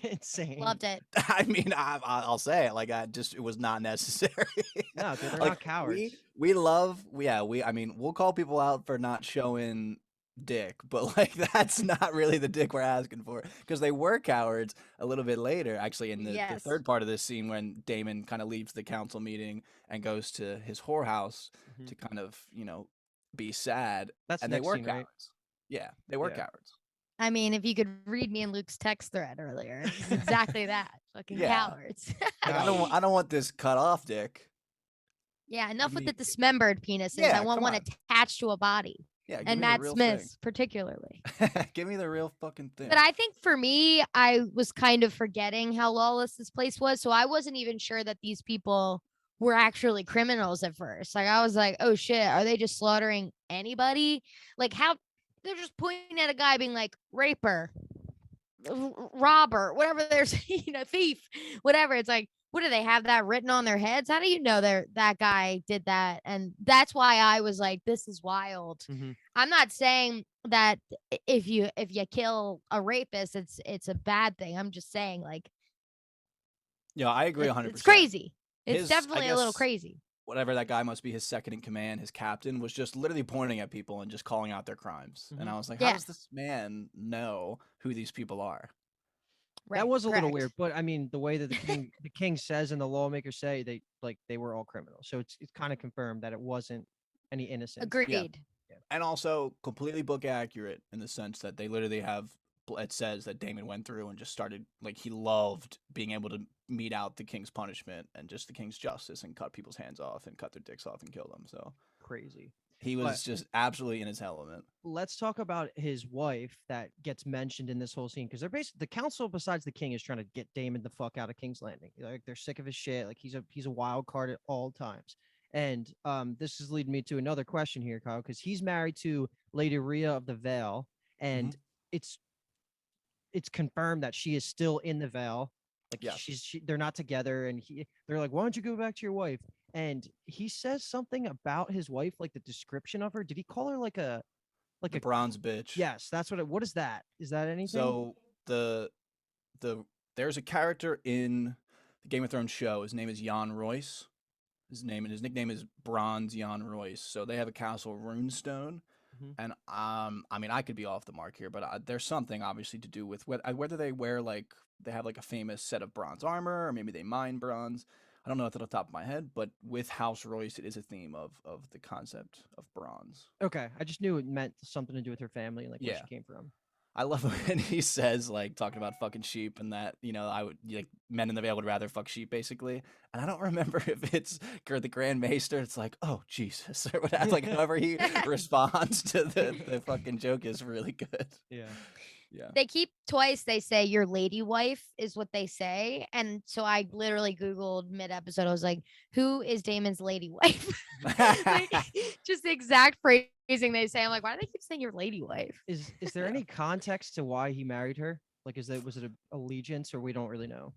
Insane. Loved it. I mean, I'll say it. Like, it was not necessary. No, they're like, not cowards. We love, I mean, we'll call people out for not showing dick, but like, that's not really the dick we're asking for, because they were cowards a little bit later, actually, in the third part of this scene when Damon kind of leaves the council meeting and goes to his whorehouse to kind of, be sad. That's and the they next were scene, cowards. Right? Yeah, they were cowards. I mean, if you could read me and Luke's text thread earlier, it's exactly that. Fucking cowards. I don't want this cut off dick. Yeah, enough with the dismembered penises. I want one attached to a body. Yeah, and Matt Smith's particularly. Give me the real fucking thing. But I think for me, I was kind of forgetting how lawless this place was, so I wasn't even sure that these people were actually criminals at first. Like I was like, oh shit, are they just slaughtering anybody? Like how they're just pointing at a guy being like raper, robber, whatever, there's thief, whatever. It's like, what do they have that written on their heads? How do you know that guy did that? And that's why I was like, this is wild. I'm not saying that if you kill a rapist, it's a bad thing. I'm just saying, like, yeah, I agree 100%. It's crazy. It's definitely a little crazy. Whatever that guy must be, his second in command, his captain, was just literally pointing at people and just calling out their crimes. And I was like, how does this man know who these people are? Right, that was a little weird, but I mean, the way that the king says and the lawmakers say, they were all criminals. So it's kind of confirmed that it wasn't any innocent. Agreed. Yeah. And also completely book accurate in the sense that they literally have, it says that Damon went through and just started, like, he loved being able to mete out the king's punishment and just the king's justice and cut people's hands off and cut their dicks off and kill them. So crazy. He was just absolutely in his element. Let's talk about his wife that gets mentioned in this whole scene, because they're basically, the council besides the king is trying to get Damon the fuck out of King's Landing. Like they're sick of his shit. Like he's a wild card at all times. And this is leading me to another question here, Kyle, because he's married to Lady Rhea of the Vale, and it's confirmed that she is still in the Vale. Like they're not together, and they're like, why don't you go back to your wife? And he says something about his wife, like the description of her. Did he call her like a bronze bitch? Yes, that's what is that? Is that anything? So there's a character in the Game of Thrones show. His name is Jon Royce. His nickname is Bronze Jon Royce. So they have a castle runestone. And I mean, I could be off the mark here, but there's something obviously to do with whether they wear, like, they have like a famous set of bronze armor, or maybe they mine bronze. I don't know off the top of my head, but with House Royce, it is a theme of the concept of bronze. Okay, I just knew it meant something to do with her family and like where she came from. I love when he says, like, talking about fucking sheep and that, I would, like, men in the Vale would rather fuck sheep, basically. And I don't remember if it's the Grand Maester. It's like, oh, Jesus. Or whatever. Like, however he responds to the fucking joke is really good. Yeah. Yeah. They keep twice, they say your lady wife is what they say. And so I literally Googled mid-episode. I was like, who is Damon's lady wife? Like, just the exact phrase they say. I'm like, why do they keep saying your lady wife? Is there any context to why he married her? Like, was it a allegiance, or we don't really know?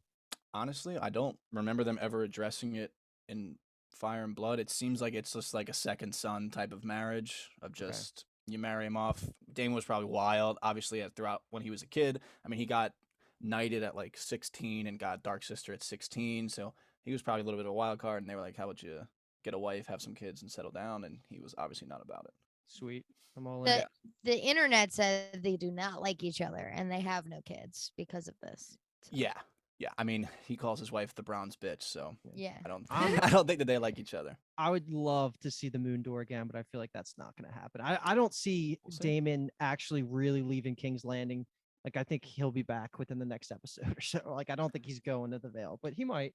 Honestly, I don't remember them ever addressing it in Fire and Blood. It seems like it's just like a second son type of marriage of Okay. just you marry him off. Damon was probably wild, obviously, throughout when he was a kid. I mean, he got knighted at like 16 and got Dark Sister at 16, so he was probably a little bit of a wild card. And they were like, "How would you get a wife, have some kids, and settle down?" And he was obviously not about it. Sweet. I'm all in. The internet said they do not like each other and they have no kids because of this. So, Yeah, yeah. I mean, he calls his wife the bronze bitch, so yeah. I don't, I'm- I don't think that they like each other. I would love to see the moon door again, but I feel like that's not going to happen. I don't see We'll see. Damon actually really leaving King's Landing. Like, I think he'll be back within the next episode or so. Like, I don't think he's going to the Vale, but he might.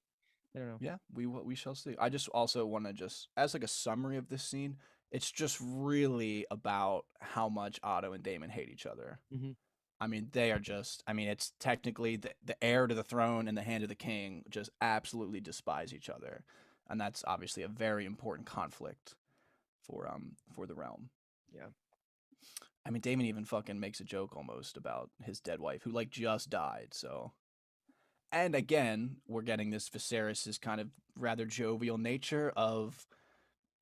I don't know. Yeah, we shall see. I just also want to just as like a summary of this scene, it's just really about how much Otto and Damon hate each other. Mhm. I mean, they are just. I mean, it's technically the heir to the throne and the hand of the king just absolutely despise each other, and that's obviously a very important conflict for the realm. Yeah. I mean, Damon even fucking makes a joke almost about his dead wife who like just died. So, and again, we're getting this Viserys's kind of rather jovial nature of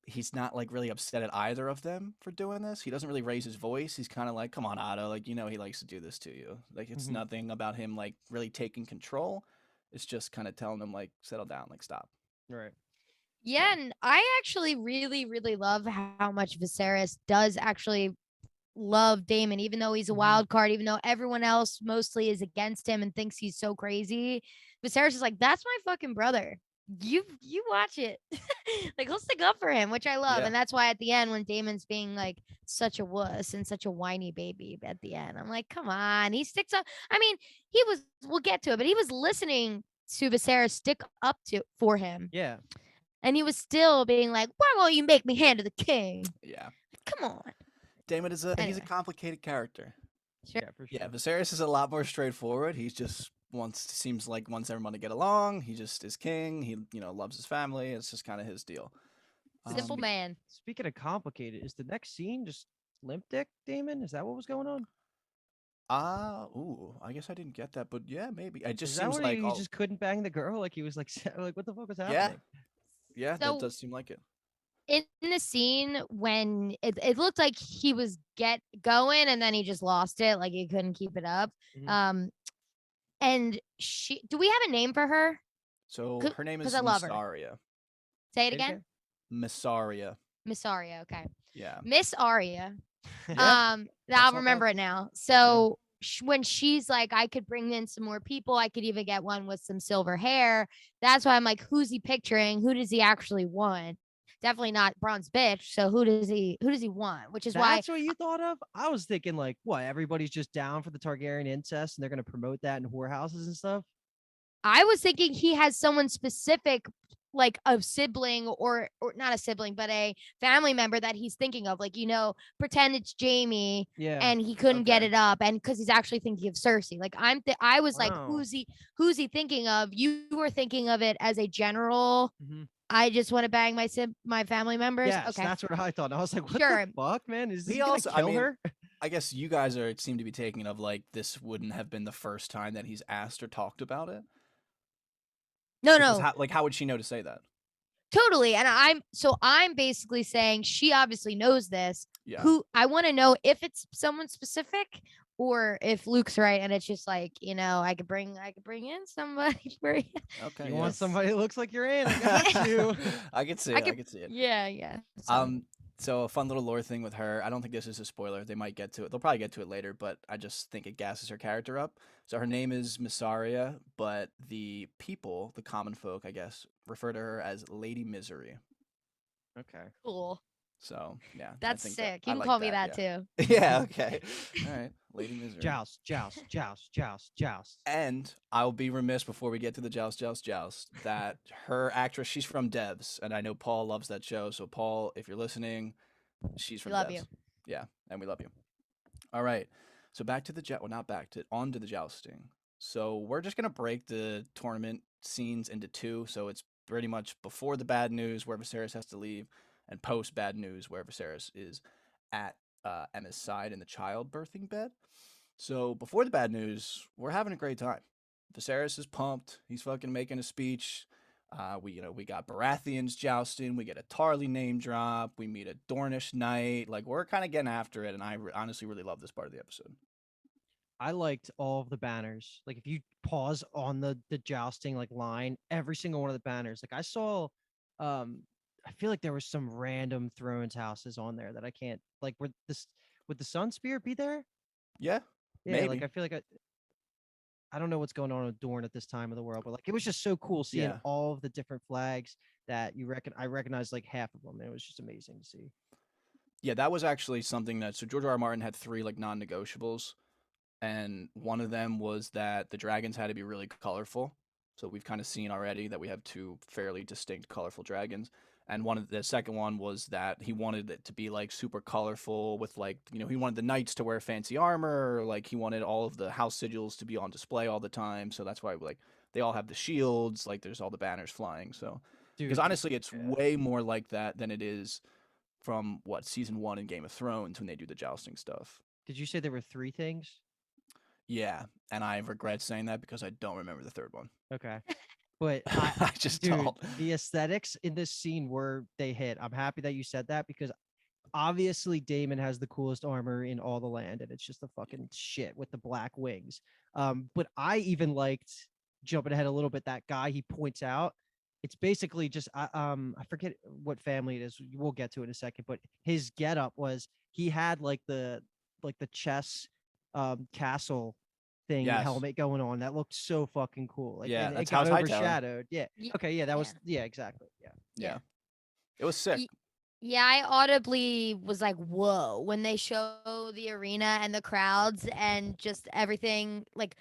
he's not like really upset at either of them for doing this. He doesn't really raise his voice. He's kind of like, "Come on, Otto, like you know he likes to do this to you." Like it's Mhm. nothing about him like really taking control. It's just kind of telling him like, "Settle down, like stop." Right. Yeah, and I actually really, really love how much Viserys does actually love Damon, even though he's a Mhm. wild card, even though everyone else mostly is against him and thinks he's so crazy. Viserys is like, that's my fucking brother. You watch it. Like he'll stick up for him, which I love. Yeah. And that's why at the end, when Damon's being like such a wuss and such a whiny baby at the end, I'm like, come on. He sticks up. I mean, we'll get to it, but he was listening to Viserys stick up for him. Yeah. And he was still being like, why won't you make me hand to the king? Yeah. Come on. Damon is he's a Anyway. complicated character. Sure. Yeah, for sure. Yeah, Viserys is a lot more straightforward. He's just seems like wants everyone to get along. He just is king. He loves his family. It's just kind of his deal. Simple man. Speaking of complicated, is the next scene just limp dick Damon? Is that what was going on? I guess I didn't get that, but yeah, maybe. It just Is that seems where like he just couldn't bang the girl? Like he was like, like what the fuck was yeah, happening? yeah, So- that does seem like it. In the scene when it looked like he was going and then he just lost it, like he couldn't keep it up. Mhm. And do we have a name for her? So her name is 'cause I love her. Missaria. Say it Say it again. Missaria. Miss Arya. Okay. Yeah. Miss Arya. Yeah, I'll not remember bad. it now. So when she's like, I could bring in some more people, I could even get one with some silver hair. That's why I'm like, who's he picturing? Who does he actually want? Definitely not bronze bitch. So who does he want? Which is why That's what you thought of? I was thinking like, what? Everybody's just down for the Targaryen incest, and they're gonna promote that in whorehouses and stuff. I was thinking he has someone specific, like a sibling or not a sibling, but a family member that he's thinking of. Like, pretend it's Jamie Yeah. and he couldn't get Okay. it up, and because he's actually thinking of Cersei. Like I was like, Wow. who's he thinking of? You were thinking of it as a general. Mhm. I just want to bang my family members. Yes, Okay. that's what I thought. And I was like, what Sure. the fuck, man? Is He he gonna also- I kill mean, her? I guess you guys seem to be taking of like this wouldn't have been the first time that he's asked or talked about it. No, Because no. how would she know to say that? Totally. And I'm basically saying she obviously knows this. Yeah. Who I want to know if it's someone specific or if Luke's right and it's just like, I could bring in somebody for you. Okay. You yeah. want somebody that looks like you're in? I got you. I could see I it. I could- could see it. Yeah. So, So a fun little lore thing with her. I don't think this is a spoiler. They might get to it. They'll probably get to it later, but I just think it gasses her character up. So her name is Missaria, but the people, the common folk, I guess, refer to her as Lady Misery. Okay. cool. So yeah, I That's think sick. I You can like call me that yeah. too. Yeah. Okay. All right. Lady Misery. Joust. And I'll be remiss before we get to the joust that her actress, she's from Devs, and I know Paul loves that show. So Paul, if you're listening, she's from love Devs. you. Yeah, and we love you. All right. So back to the on to the jousting. So we're just gonna break the tournament scenes into two. So it's pretty much before the bad news where Viserys has to leave, and post bad news where Viserys is at Emma's side in the childbirthing bed. So before the bad news, we're having a great time. Viserys is pumped. He's fucking making a speech. We got Baratheons jousting. We get a Tarly name drop. We meet a Dornish knight. Like, we're kind of getting after it, and I honestly really love this part of the episode. I liked all of the banners. Like if you pause on the jousting like line, every single one of the banners. Like I saw, I feel like there was some random Thrones houses on there that I can't like. Would the Sun Spirit be there? Yeah, Yeah, maybe. like I feel like I don't know what's going on with Dorne at this time of the world, but like it was just so cool seeing Yeah. all of the different flags that I recognized like half of them, and it was just amazing to see. Yeah, that was actually something that so George R. R. Martin had 3 like non-negotiables, and one of them was that the dragons had to be really colorful. So we've kind of seen already that we have 2 fairly distinct colorful dragons. And the second one was that he wanted it to be like super colorful with like, he wanted the knights to wear fancy armor, or like he wanted all of the house sigils to be on display all the time. So that's why like they all have the shields, like there's all the banners flying. So because Dude, honestly, it's way more like that than it is from season 1 in Game of Thrones when they do the jousting stuff. did you say there were 3 things? Yeah, and I regret saying that because I don't remember the third one. Okay. But I just dude, don't. the aesthetics in this scene they hit. I'm happy that you said that because obviously Damon has the coolest armor in all the land, and it's just the fucking shit with the black wings. But I even liked jumping ahead a little bit. That guy he points out, it's basically just I forget what family it is. We'll get to it in a second. But his getup was he had like the chess castle thing Yes. helmet going on that looked so fucking cool. Like, Yeah, and that's it got House Hightower. overshadowed. Yeah. Okay. Yeah, that was exactly. Yeah. Yeah. It was sick. Yeah, I audibly was like, whoa, when they show the arena and the crowds and just everything, like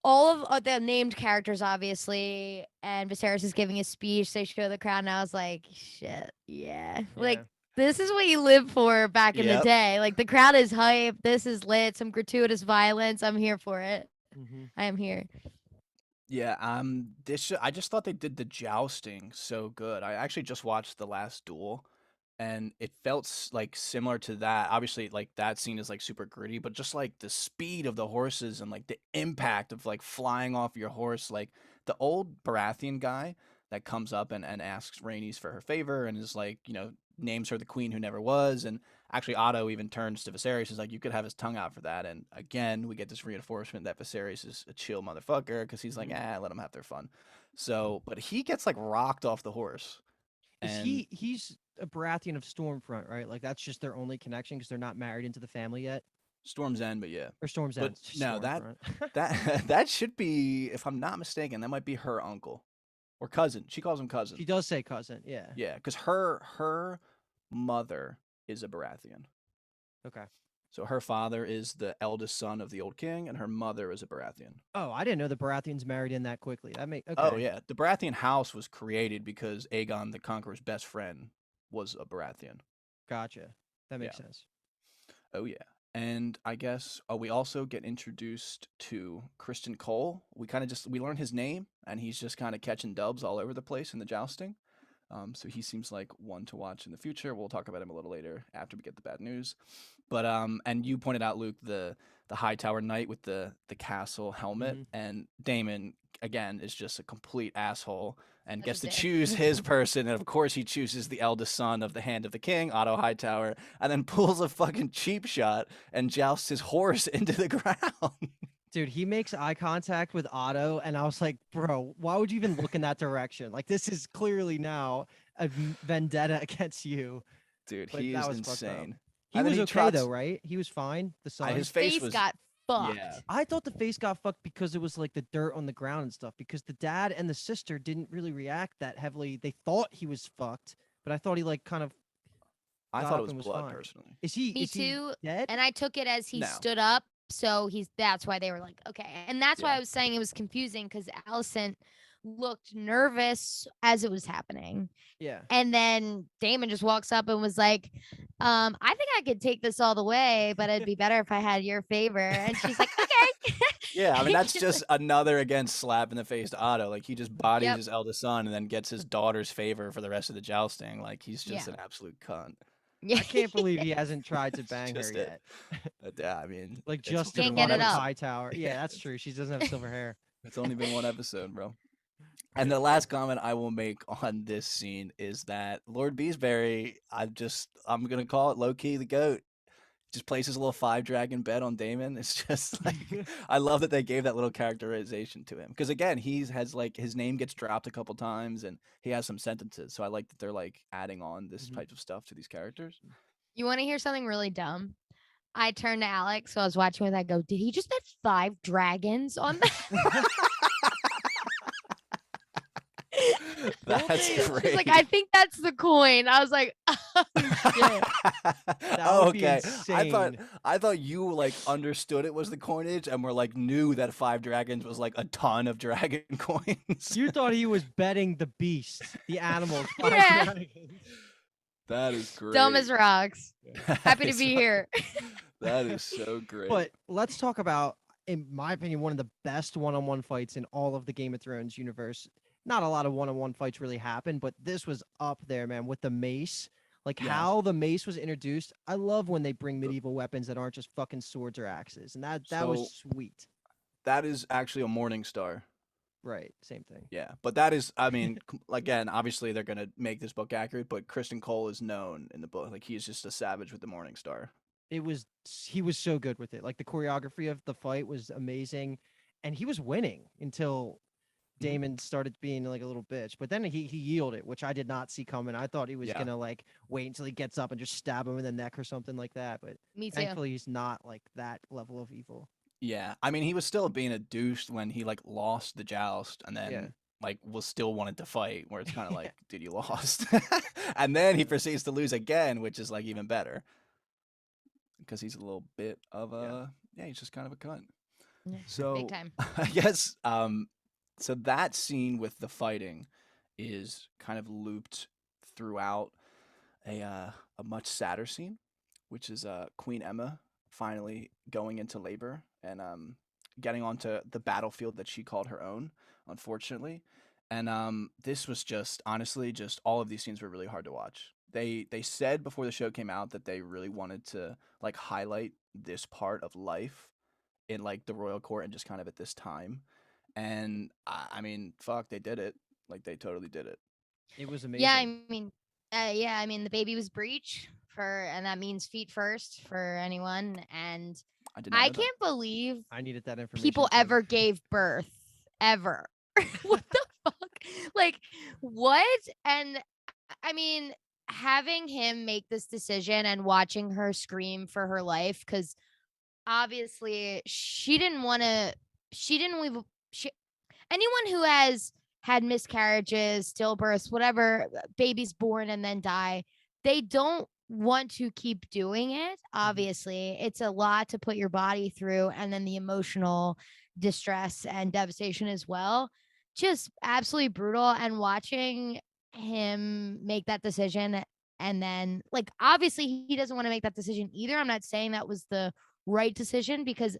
all of the named characters, obviously, and Viserys is giving a speech. They show the crowd, and I was like, shit, yeah. Like, this is what you live for back in the day. Like, the crowd is hype. This is lit. Some gratuitous violence. I'm here for it. I am here. Yeah, I just thought they did the jousting so good. I actually just watched The Last Duel, and it felt like similar to that. Obviously, like that scene is like super gritty, but just like the speed of the horses and like the impact of like flying off your horse, like the old Baratheon guy that comes up and asks Rhaenys for her favor and is like, names her the queen who never was. And actually, Otto even turns to Viserys, is like, you could have his tongue out for that. And again, we get this reinforcement that Viserys is a chill motherfucker because he's like, let them have their fun. So, but he gets like rocked off the horse. He's a Baratheon of Stormfront, right? Like that's just their only connection because they're not married into the family yet. Storm's End, but yeah. Or Storm's End. But no, that should be, if I'm not mistaken, that might be her uncle or cousin. She calls him cousin. She does say cousin, yeah. Yeah, because her mother is a Baratheon. Okay. So her father is the eldest son of the old king, and her mother is a Baratheon. Oh, I didn't know the Baratheons married in that quickly. Okay. Oh yeah, the Baratheon house was created because Aegon the Conqueror's best friend was a Baratheon. Gotcha. That makes sense. Oh yeah, and I guess we also get introduced to Kristin Cole. We learn his name, and he's just kind of catching dubs all over the place in the jousting. So he seems like one to watch in the future. We'll talk about him a little later after we get the bad news. But and you pointed out, Luke, the Hightower knight with the castle helmet, and Damon again is just a complete asshole and gets to choose his person, and of course he chooses the eldest son of the Hand of the King, Otto Hightower, and then pulls a fucking cheap shot and jousts his horse into the ground. Dude, he makes eye contact with Otto, and I was like, bro, why would you even look in that direction? Like, this is clearly now a vendetta against you. Dude, he is insane. He was okay, though, right? He was fine. The son. His face got fucked. Yeah. I thought the face got fucked because it was like the dirt on the ground and stuff, because the dad and the sister didn't really react that heavily. They thought he was fucked, but I thought he like kind of I thought it was blood, personally. Is he Me too. He dead? And I took it as he stood up. So that's why they were like, okay. And that's why I was saying it was confusing, because Allison looked nervous as it was happening. Yeah. And then Damon just walks up and was like, I think I could take this all the way, but it'd be better if I had your favor. And she's like, okay. Yeah, I mean, that's just another, again, slap in the face to Otto. Like, he just bodies his eldest son and then gets his daughter's favor for the rest of the jousting. Like, he's just an absolute cunt. Yeah. I can't believe he hasn't tried to It's bang her just it. yet. Yeah, I mean, Like it's just to Can't one get fuck it with up. episode. Hightower. Yeah, Yeah, that's true. She doesn't have silver hair. it's only been one episode, bro. And the last comment I will make on this scene is that Lord Beesbury, I'm gonna call it low key the goat. Just places a little 5-dragon bet on Damon. It's just like I love that they gave that little characterization to him because again, has like his name gets dropped a couple times and he has some sentences. So I like that they're like adding on this Mhm. type of stuff to these characters. You want to hear something really dumb? I turned to Alex, so I was watching with. I go, did he just bet 5 dragons on that? That's She's great. like, I think that's the coin. I was like, oh shit. That would be Okay. insane. I thought you like understood it was the coinage and were like knew that 5 dragons was like a ton of dragon coins. You thought he was betting the beast, the animals, 5 Yeah. dragons. That is great. Dumb as rocks. That Happy to is be fu- here. That is so great. But let's talk about, in my opinion, one of the best one-on-one fights in all of the Game of Thrones universe. Not a lot of one-on-one fights really happen, but this was up there, man, with the mace. Like Yes. how the mace was introduced. I love when they bring medieval weapons that aren't just fucking swords or axes. And that So- was sweet. that is actually a morning star. Right. Same thing. Yeah, but that is, I mean, again, obviously they're gonna make this book accurate, but Kristin Cole is known in the book like he's just a savage with the morning star. He was so good with it. Like the choreography of the fight was amazing. And he was winning until Damon started being like a little bitch, but then he yielded, which I did not see coming. I thought he was Yeah. gonna like wait until he gets up and just stab him in the neck or something like that. But Me too. thankfully, he's not like that level of evil. Yeah, I mean, he was still being a douche when he like lost the joust, and then Yeah. like was still wanted to fight. Where it's kind of like, dude, you lost, and then he proceeds to lose again, which is like even better because he's a little bit of a he's just kind of a cunt. Yeah, So Big time. I guess so that scene with the fighting is kind of looped throughout a much sadder scene, which is Queen Emma finally going into labor and getting onto the battlefield that she called her own, unfortunately. And this was just honestly just all of these scenes were really hard to watch. They said before the show came out that they really wanted to like highlight this part of life in like the royal court and just kind of at this time. And I mean, fuck, they did it. Like they totally did it. It was amazing. Yeah, I mean, the baby was breech and that means feet first for anyone. And I did not I know that. can't believe I needed that information. people too. ever gave birth ever. What the fuck? Like, what? And I mean, having him make this decision and watching her scream for her life, because obviously she didn't want to, she didn't leave. Anyone who has had miscarriages, stillbirths, whatever, babies born and then die, they don't want to keep doing it. Obviously, it's a lot to put your body through, and then the emotional distress and devastation as well. Just absolutely brutal. And watching him make that decision, and then, like, obviously, he doesn't want to make that decision either. I'm not saying that was the right decision because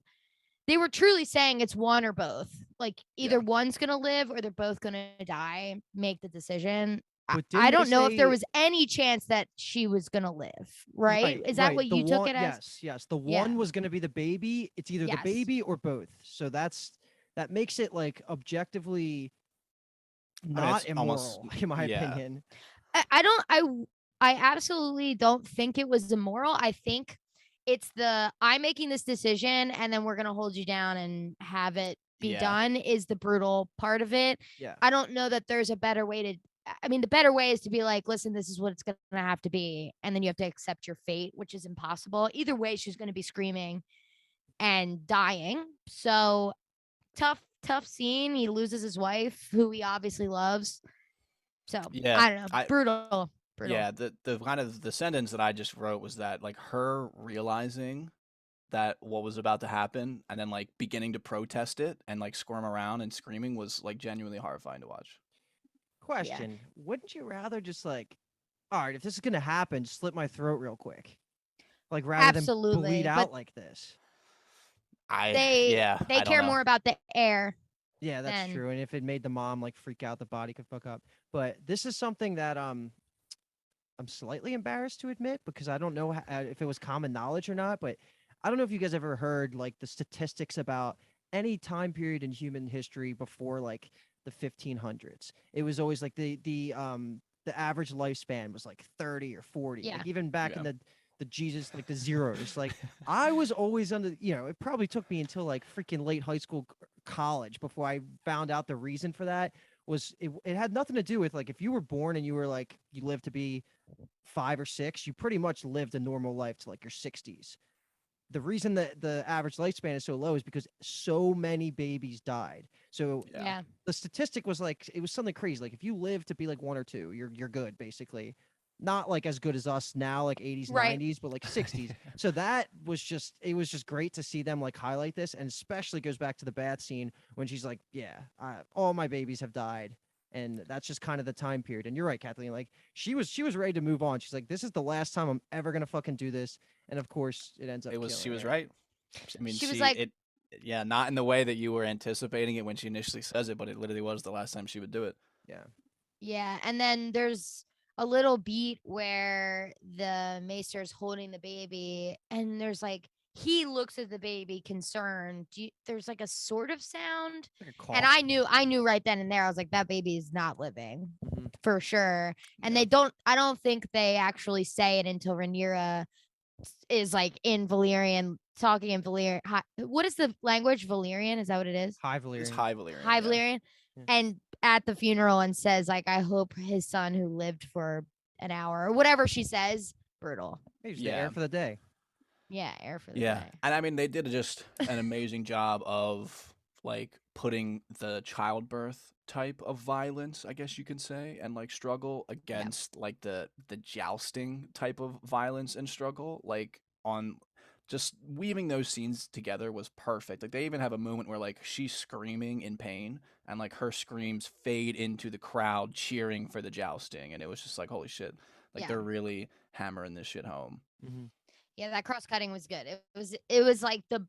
they were truly saying it's one or both. Like either one's gonna live or they're both gonna die. Make the decision. But I didn't they don't know if there say- was any chance that she was gonna live. Right? Is that right. what The you took one- it as? Yes. The Yeah. one was going to be the baby. It's either the Yes. baby or both. So that makes it like objectively not it's immoral, almost- in my yeah. opinion. I absolutely don't think it was immoral. I think it's I'm making this decision and then we're gonna hold you down and have it be Yeah. done is the brutal part of it. Yeah. I don't know that there's a better way to. I mean, the better way is to be like, listen, this is what it's gonna have to be, and then you have to accept your fate, which is impossible. Either way, she's gonna be screaming and dying. So tough scene. He loses his wife, who he obviously loves. So Yeah, I don't know. Brutal. Yeah, the kind of the sentence that I just wrote was that like her realizing that what was about to happen and then like beginning to protest it and like squirm around and screaming was like genuinely horrifying to watch. Question: wouldn't you rather just like, all right, if this is gonna happen, slit my throat real quick, like rather Absolutely, than bleed but out like this? They I don't care know. more about the air. Yeah, that's And- true. And if it made the mom like freak out, the body could fuck up. But this is something that I'm slightly embarrassed to admit because I don't know if it was common knowledge or not, but I don't know if you guys ever heard like the statistics about any time period in human history before like the 1500s. It was always like the average lifespan was like 30 or 40. Yeah. Like even back in Yeah. the Jesus like the zeros. Like I was always under, it probably took me until like freaking late high school college before I found out the reason for that was it had nothing to do with like if you were born and you were like you lived to be 5 or 6, you pretty much lived a normal life to like your 60s. The reason that the average lifespan is so low is because so many babies died. So Yeah. Yeah. the statistic was like it was something crazy. Like if you live to be like 1 or 2, you're good basically. Not like as good as us now, like 80s, Right. 90s, but like 60s. So that was just great to see them like highlight this, and especially goes back to the bath scene when she's like, "Yeah, all my babies have died," and that's just kind of the time period. And you're right, Kathleen. Like she was ready to move on. She's like, "This is the last time I'm ever gonna fucking do this," and of course, it ends up. She killing was her. right. I mean, She was like, yeah, not in the way that you were anticipating it when she initially says it, but it literally was the last time she would do it. Yeah. yeah. And then there's a little beat where the maester's holding the baby, and there's like, he looks at the baby concerned. There's like a sort of sound. Like a And cough. I knew right then and there, I was like, that baby is not living Mhm. for sure. And Yeah. I don't think they actually say it until Renera is like in Valyrian, talking in Valyrian. What is the language? Valyrian? Is that what it is? High It's Valyrian. High Valyrian. High Yeah. Valyrian. Yeah. And at the funeral and says like, I hope his son who lived for an hour or whatever she says. Brutal. He's the heir Yeah. for the day. Yeah, air for the Yeah. day. And I mean, they did just an amazing job of like putting the childbirth type of violence, I guess you can say, and like struggle against like the jousting type of violence and struggle, like on just weaving those scenes together was perfect. Like they even have a moment where like she's screaming in pain and like her screams fade into the crowd cheering for the jousting, and it was just like holy shit. Like Yeah. they're really hammering this shit home. Mm-hmm. Yeah, that cross cutting was good. It was like the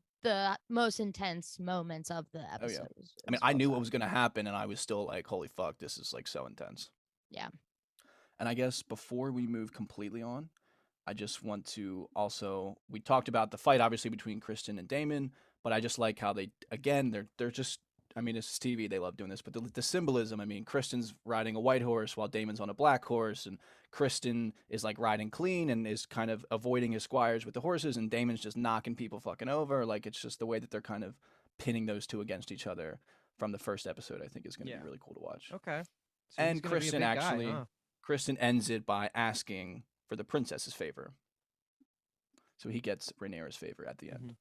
most intense moments of the Oh episode. yeah. It I mean, was I well knew what done. was going to happen, and I was still like, "Holy fuck, this is like so intense." Yeah. And I guess before we move completely on, I just want to also we talked about the fight obviously between Kristen and Damon, but I just like how they again they're just I mean it's TV they love doing this, but the symbolism. I mean Kristen's riding a white horse while Damon's on a black horse, and Kristen is like riding clean and is kind of avoiding his squires with the horses, and Damon's just knocking people fucking over. Like it's just the way that they're kind of pinning those two against each other from the first episode. I think is going to Yeah. be really cool to watch. Okay. So he's And gonna be a Kristen big guy, actually huh? Kristen ends it by asking for the princess's favor. So he gets Renera's favor at the end. Mhm.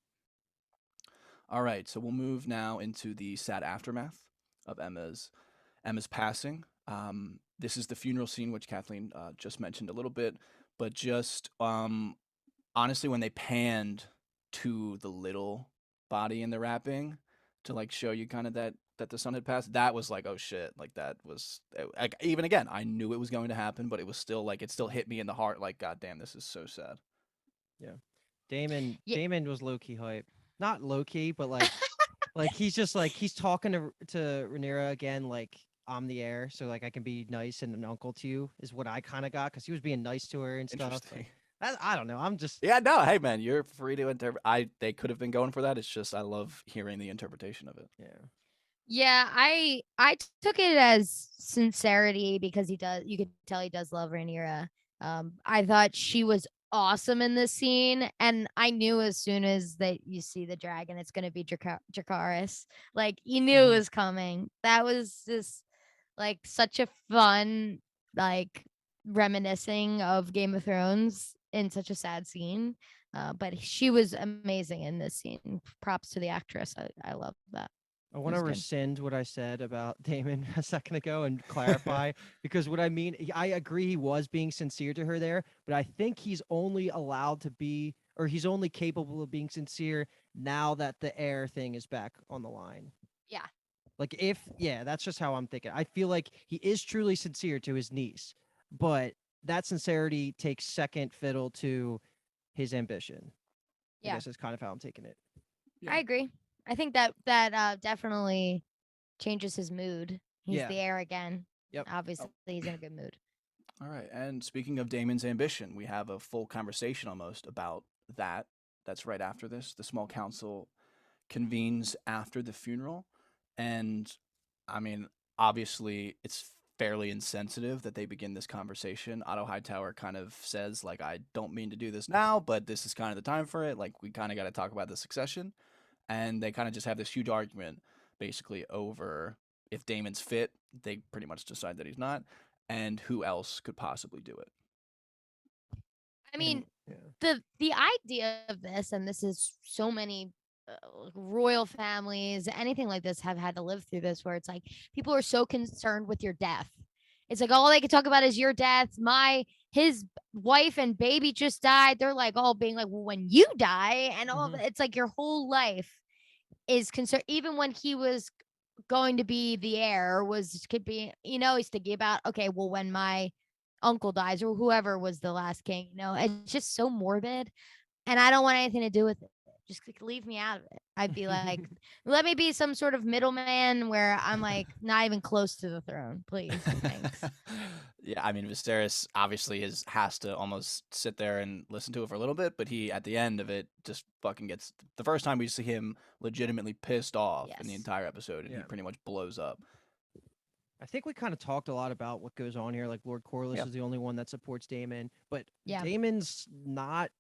All right, so we'll move now into the sad aftermath of Emma's passing. This is the funeral scene, which Kathleen just mentioned a little bit, but just honestly, when they panned to the little body in the wrapping to like show you kind of that the son had passed, that was like, oh shit, like that was like, even again, I knew it was going to happen, but it was still like it still hit me in the heart, like god damn, this is so sad. Damon Yeah. Damon was low key hype. Not low key, but like he's just like he's talking to Renera again, like I'm the heir, so like I can be nice and an uncle to you is what I kind of got because he was being nice to her and stuff. Interesting. I don't know. I'm just Yeah, no, hey man, you're free to interpret. They could have been going for that. It's just I love hearing the interpretation of it. yeah. Yeah, I took it as sincerity because you could tell he does love Rhaenyra. I thought she was awesome in this scene, and I knew as soon as that you see the dragon, it's gonna be Dracarys. Like you knew it Mhm. was coming. That was just like such a fun, like reminiscing of Game of Thrones in such a sad scene. But she was amazing in this scene. Props to the actress. I love that. I want to That's good. rescind what I said about Damon a second ago and clarify because what I mean, I agree he was being sincere to her there, but I think he's only allowed to be, or he's only capable of being sincere now that the heir thing is back on the line. Yeah. Like yeah, that's just how I'm thinking. I feel like he is truly sincere to his niece, but that sincerity takes second fiddle to his ambition. I Yeah. guess is kind of how I'm taking it. Yeah. I agree. I think that definitely changes his mood. He's Yeah. the heir again. Yep. Obviously, he's in a good mood. All right. And speaking of Damon's ambition, we have a full conversation almost about that. That's right after this. The small council convenes after the funeral. And I mean, obviously, it's fairly insensitive that they begin this conversation. Otto Hightower kind of says, like, I don't mean to do this now, but this is kind of the time for it. Like, we kind of got to talk about the succession. And they kind of just have this huge argument basically over if Damon's fit. They pretty much decide that he's not, and who else could possibly do it. I mean, Yeah. the idea of this, and this is so many royal families, anything like this, have had to live through this, where it's like people are so concerned with your death. It's like all they can talk about is your death. His wife and baby just died. They're like all being like, well, when you die, and all Mhm. it's like your whole life is concerned. Even when he was going to be the heir, could be, he's thinking about, okay, well, when my uncle dies or whoever was the last king, it's just so morbid, and I don't want anything to do with it. Just leave me out of it. I'd be like, let me be some sort of middleman where I'm like not even close to the throne, please. Thanks. Yeah, I mean, Viserys obviously has to almost sit there and listen to it for a little bit, but he, at the end of it, just fucking gets the first time we see him legitimately pissed off in the Yes. entire episode, and he Yeah. pretty much blows up. I think we kind of talked a lot about what goes on here. Like Lord Corlys Yeah. is the only one that supports Daemon, but Yeah. Daemon's not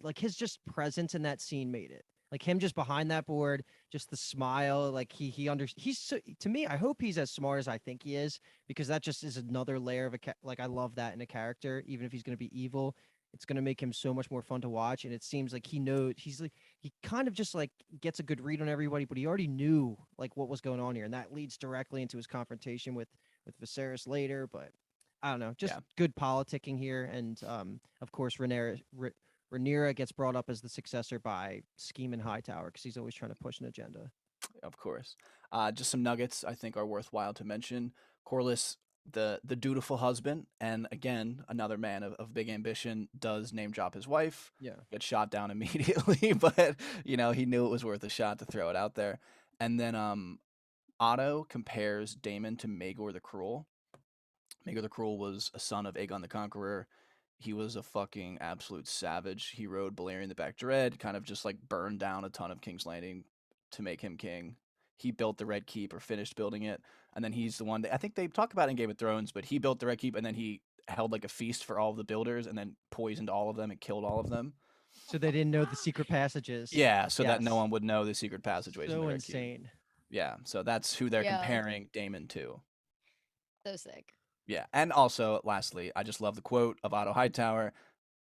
like his just presence in that scene made it. Like him just behind that board, just the smile. Like he's so, to me. I hope he's as smart as I think he is, because that just is another layer of like I love that in a character. Even if he's going to be evil, it's going to make him so much more fun to watch. And it seems like he knows he's like he kind of just like gets a good read on everybody, but he already knew like what was going on here, and that leads directly into his confrontation with Viserys later. But I don't know, just Yeah. good politicking here, and of course Renera gets brought up as the successor by Scheming Hightower because he's always trying to push an agenda. Of course. Just some nuggets I think are worthwhile to mention. Corlys, the dutiful husband, and again another man of big ambition, does name drop his wife. Yeah. Gets shot down immediately, but he knew it was worth a shot to throw it out there. And then Otto compares Daemon to Maegor the Cruel. Maegor the Cruel was a son of Aegon the Conqueror. He was a fucking absolute savage. He rode Balerion the Black Dread, kind of just like burned down a ton of King's Landing to make him king. He built the Red Keep, or finished building it, and then he's the one that I think they talk about in Game of Thrones, but he built the Red Keep, and then he held like a feast for all of the builders, and then poisoned all of them and killed all of them. So they didn't know the secret passages. Yeah, so that no Yes. one would know the secret passageways in So the Red Keep. insane. Yeah, so that's who they're Yeah. comparing Daemon to. So sick. Yeah, and also, lastly, I just love the quote of Otto Hightower,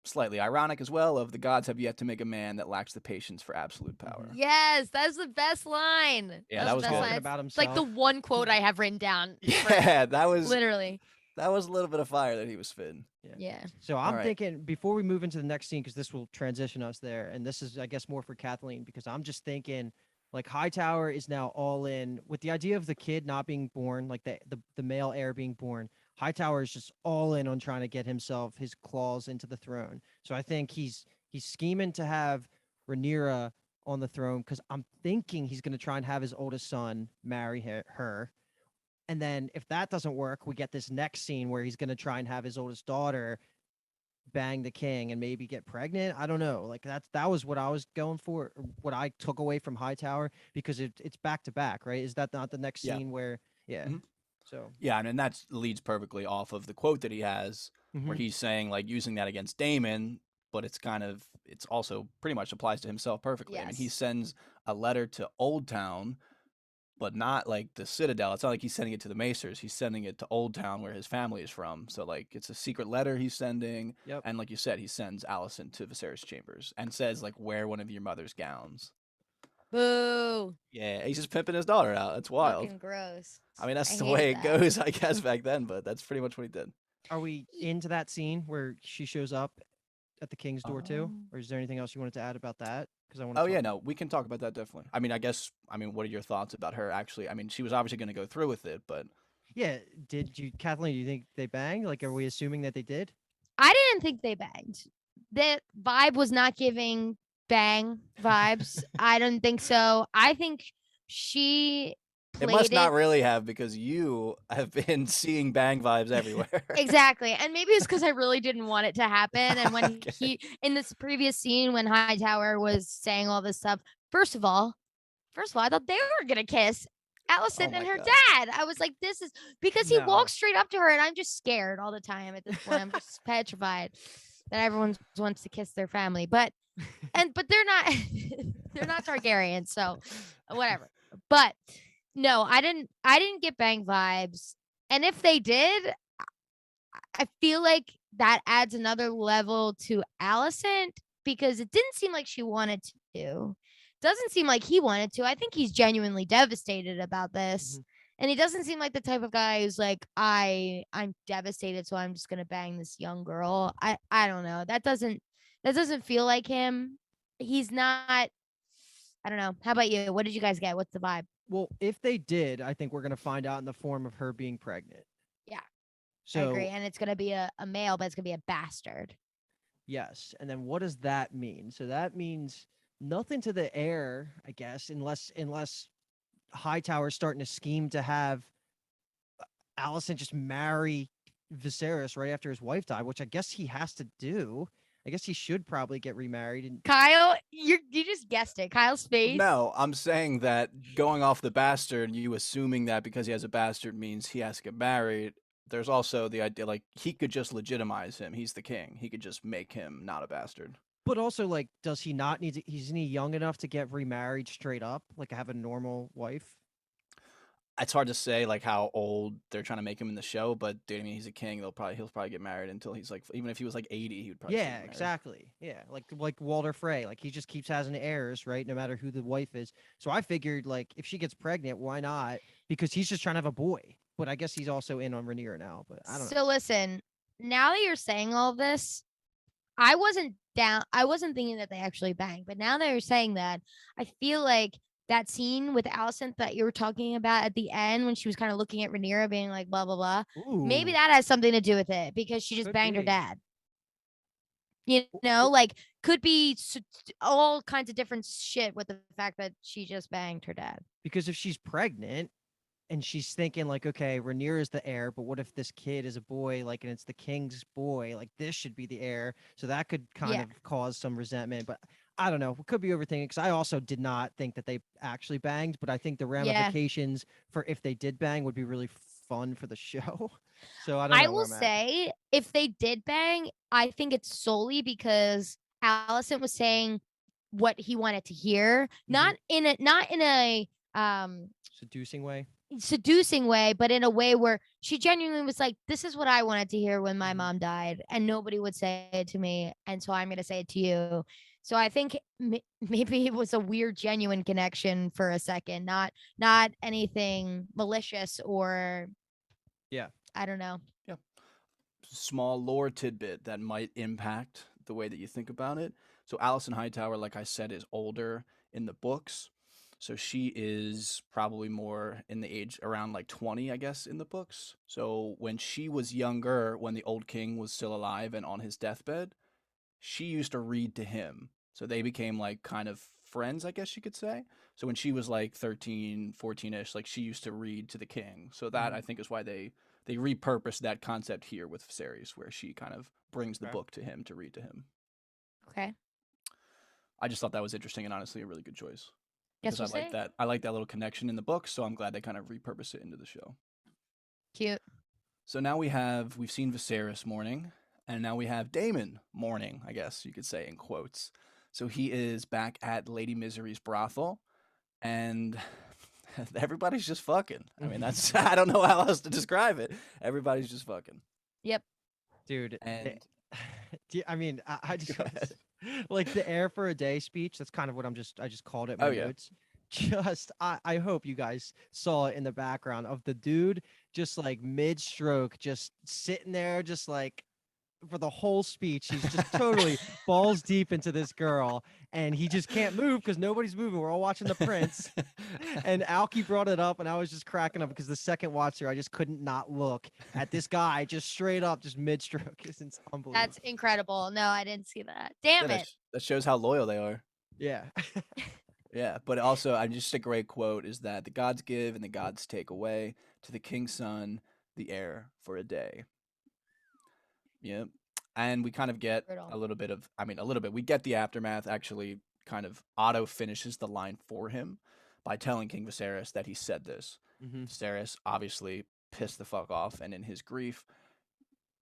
slightly ironic as well, of the gods have yet to make a man that lacks the patience for absolute power. Yes, that's the best line. Yeah, That's that the was best good. line. Talking about It's like the himself. one quote I have written down. Yeah, that was Literally. a little bit of fire that he was spitting. Yeah. So I'm right. thinking before we move into the next scene, because this will transition us there, and this is, I guess, more for Kathleen, because I'm just thinking, like Hightower is now all in with the idea of the kid not being born, like the male heir being born. Hightower is just all in on trying to get his claws into the throne. So I think he's scheming to have Renera on the throne, because I'm thinking he's going to try and have his oldest son marry her. And then if that doesn't work, we get this next scene where he's going to try and have his oldest daughter bang the king and maybe get pregnant. I don't know. Like that was what I was going for, or what I took away from Hightower, because it's back to back, right? Is that not the next Yeah. scene where Mhm. So Yeah, and that leads perfectly off of the quote that he has, where he's saying, like, using that against Daemon, but it's also pretty much applies to himself perfectly. I mean, he Yes. sends a letter to Old Town, but not like the Citadel. It's not like he's sending it to the Macers. He's sending it to Old Town, where his family is from. So, like, it's a secret letter he's sending. Yep. And like you said, he sends Allison to Viserys' chambers and says, like, wear one of your mother's gowns. Boo. Yeah, he's just pimping his daughter out. That's wild. Fucking gross. I mean, that's I the hated way it that. goes, I guess, back then, but that's pretty much what he did. Are we into that scene where she shows up at the king's door too? Or is there anything else you wanted to add about that? Because I want to Oh, yeah, no, we can talk about that definitely. I mean, what are your thoughts about her actually? I mean, she was obviously going to go through with it, but Yeah, Kathleen, do you think they banged? Like, are we assuming that they did? I didn't think they banged. The vibe was not giving bang vibes. I don't think so. I think she It must played not it really have because you have been seeing bang vibes everywhere. exactly. And maybe it's because I really didn't want it to happen. And when Okay. he in this previous scene when Hightower was saying all this stuff, first of all, I thought they were gonna kiss. Allison Oh and my her God. dad. I was like, this is because he No. walks straight up to her, and I'm just scared all the time at this point. I'm just petrified that everyone wants to kiss their family. But they're not they're not Targaryen, so whatever. But no, I didn't get bang vibes. And if they did, I feel like that adds another level to Allison because it didn't seem like she wanted to. Doesn't seem like he wanted to. I think he's genuinely devastated about this. Mhm. And he doesn't seem like the type of guy who's like, I'm devastated, so I'm just gonna bang this young girl. I don't know. That doesn't feel like him. He's not. I don't know. How about you? What did you guys get? What's the vibe? Well, if they did, I think we're gonna find out in the form of her being pregnant. Yeah, I agree. So And it's gonna be a male, but it's gonna be a bastard. yes, and then what does that mean? So that means nothing to the heir, I guess, unless Hightower's starting to scheme to have Allison just marry Viserys right after his wife died, which I guess he has to do. I guess he should probably get remarried. And Kyle, you just guessed it. Kyle's face. No, I'm saying that going off the bastard, you assuming that because he has a bastard means he has to get married. There's also the idea like he could just legitimize him. He's the king. He could just make him not a bastard. but also, like, does he not need to? Isn't he young enough to get remarried straight up, like have a normal wife? It's hard to say like how old they're trying to make him in the show, but dude, I mean, he's a king. He'll probably get married until he's like, even if he was like 80, he would probably still Yeah, get married. exactly. Yeah, like Walter Frey, like he just keeps having heirs, right? No matter who the wife is. So I figured, like, if she gets pregnant, why not? Because he's just trying to have a boy. But I guess he's also in on Renera now. But I don't know. So listen, now that you're saying all this, I wasn't down. I wasn't thinking that they actually banged, but now that you're saying that, I feel like that scene with Allison that you were talking about at the end when she was kind of looking at Rhaenyra being like blah blah blah. Maybe Ooh, that has something to do with it because she just could banged her be. dad. You know, like could be all kinds of different shit with the fact that she just banged her dad. Because if she's pregnant and she's thinking like, okay, Rhaenyra is the heir, but what if this kid is a boy, like, and it's the king's boy, like this should be the heir. So that could kind Yeah. of cause some resentment. But I don't know. It could be overthinking because I also did not think that they actually banged, but I think the Yeah. ramifications for if they did bang would be really fun for the show. So I don't I know where will I'm at. say if they did bang, I think it's solely because Allison was saying what he wanted to hear, not in a Seducing way. seducing way, but in a way where she genuinely was like, "This is what I wanted to hear when my Mhm. mom died, and nobody would say it to me, and so I'm gonna say it to you." So I think maybe it was a weird, genuine connection for a second, not anything malicious or Yeah. I don't know. Yeah. Small lore tidbit that might impact the way that you think about it. So Allison Hightower, like I said, is older in the books. So she is probably more in the age around like 20, I guess, in the books. So when she was younger, when the old king was still alive and on his deathbed, she used to read to him. So they became like kind of friends, I guess you could say. So when she was like 13, 14ish, like she used to read to the king. So that Mhm. I think is why they repurposed that concept here with Viserys, where she kind of brings the Okay. book to him to read to him. Okay, I just thought that was interesting and honestly a really good choice guess because we'll see. I like that little connection in the book. So I'm glad they kind of repurposed it into the show. Cute. So now we've seen Viserys mourning, and now we have Daemon mourning, I guess you could say in quotes. So he is back at Lady Misery's brothel, and everybody's just fucking. I mean, that's I don't know how else to describe it. Everybody's just fucking. Yep. Dude. And I mean, I just Go want to ahead. say, like the air for a day speech. That's kind of what I just called it. My Oh, yeah. notes. I hope you guys saw it in the background of the dude just like mid stroke, just sitting there, just like for the whole speech. He's just totally balls deep into this girl, and he just can't move because nobody's moving. We're all watching the prince. And Alki brought it up, and I was just cracking up because the second watch through, I just couldn't not look at this guy just straight up, just mid stroke. It's unbelievable. That's incredible. No, I didn't see that. Damn Yeah, it. that shows how loyal they are. Yeah. Yeah, but also, I just a great quote is that the gods give and the gods take away. To the king's son, the heir for a day. Yep. And we kind of get Brutal. a little bit of, I mean, a little bit. We get the aftermath. Actually, kind of Otto finishes the line for him by telling King Viserys that he said this. Hmm. Viserys obviously pissed the fuck off, and in his grief,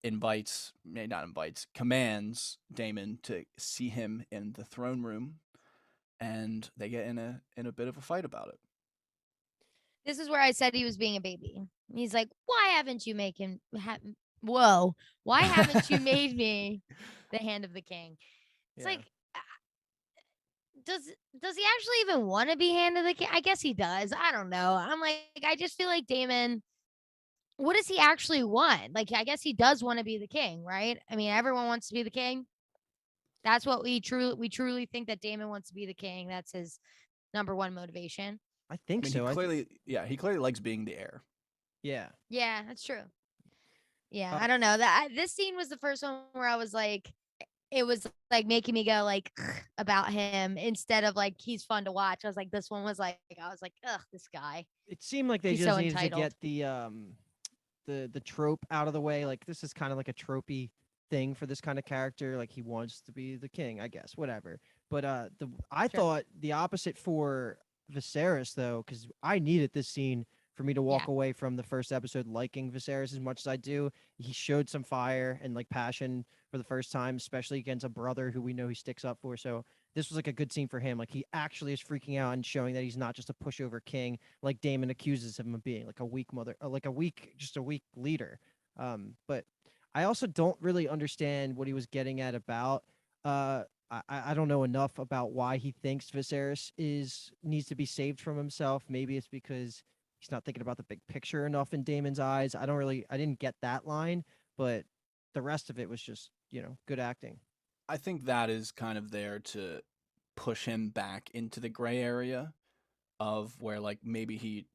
not invites, commands Daemon to see him in the throne room, and they get in a bit of a fight about it. This is where I said he was being a baby. He's like, "Why haven't you make him? Whoa! Why haven't you made me the hand of the king?" It's Yeah. like, does he actually even want to be hand of the king? I guess he does. I don't know. I'm like, I just feel like Daemon. What does he actually want? Like, I guess he does want to be the king, right? I mean, everyone wants to be the king. That's what we truly think that Daemon wants to be the king. That's his number one motivation. I I think mean, so. he clearly likes being the heir. Yeah. Yeah, that's true. Yeah, Uh, I don't know. This scene was the first one where I was like, it was like making me go like about him instead of like he's fun to watch. I was like, this one was like, I was like, ugh, this guy. it seemed like they He's just so needed to entitled. get the trope out of the way. Like this is kind of like a tropey thing for this kind of character. Like he wants to be the king, I guess. Whatever. But I Sure. thought the opposite for Viserys though, because I needed this scene for me to walk Yeah. away from the first episode liking Viserys as much as I do. He showed some fire and like passion for the first time, especially against a brother who we know he sticks up for. So this was like a good scene for him. Like he actually is freaking out and showing that he's not just a pushover king like Damon accuses him of being, like a weak mother, like just a weak leader. But I also don't really understand what he was getting at about. I don't know enough about why he thinks Viserys needs to be saved from himself. Maybe it's because he's not thinking about the big picture enough in Damon's eyes. I didn't get that line, but the rest of it was just good acting. I think that is kind of there to push him back into the gray area of where like maybe he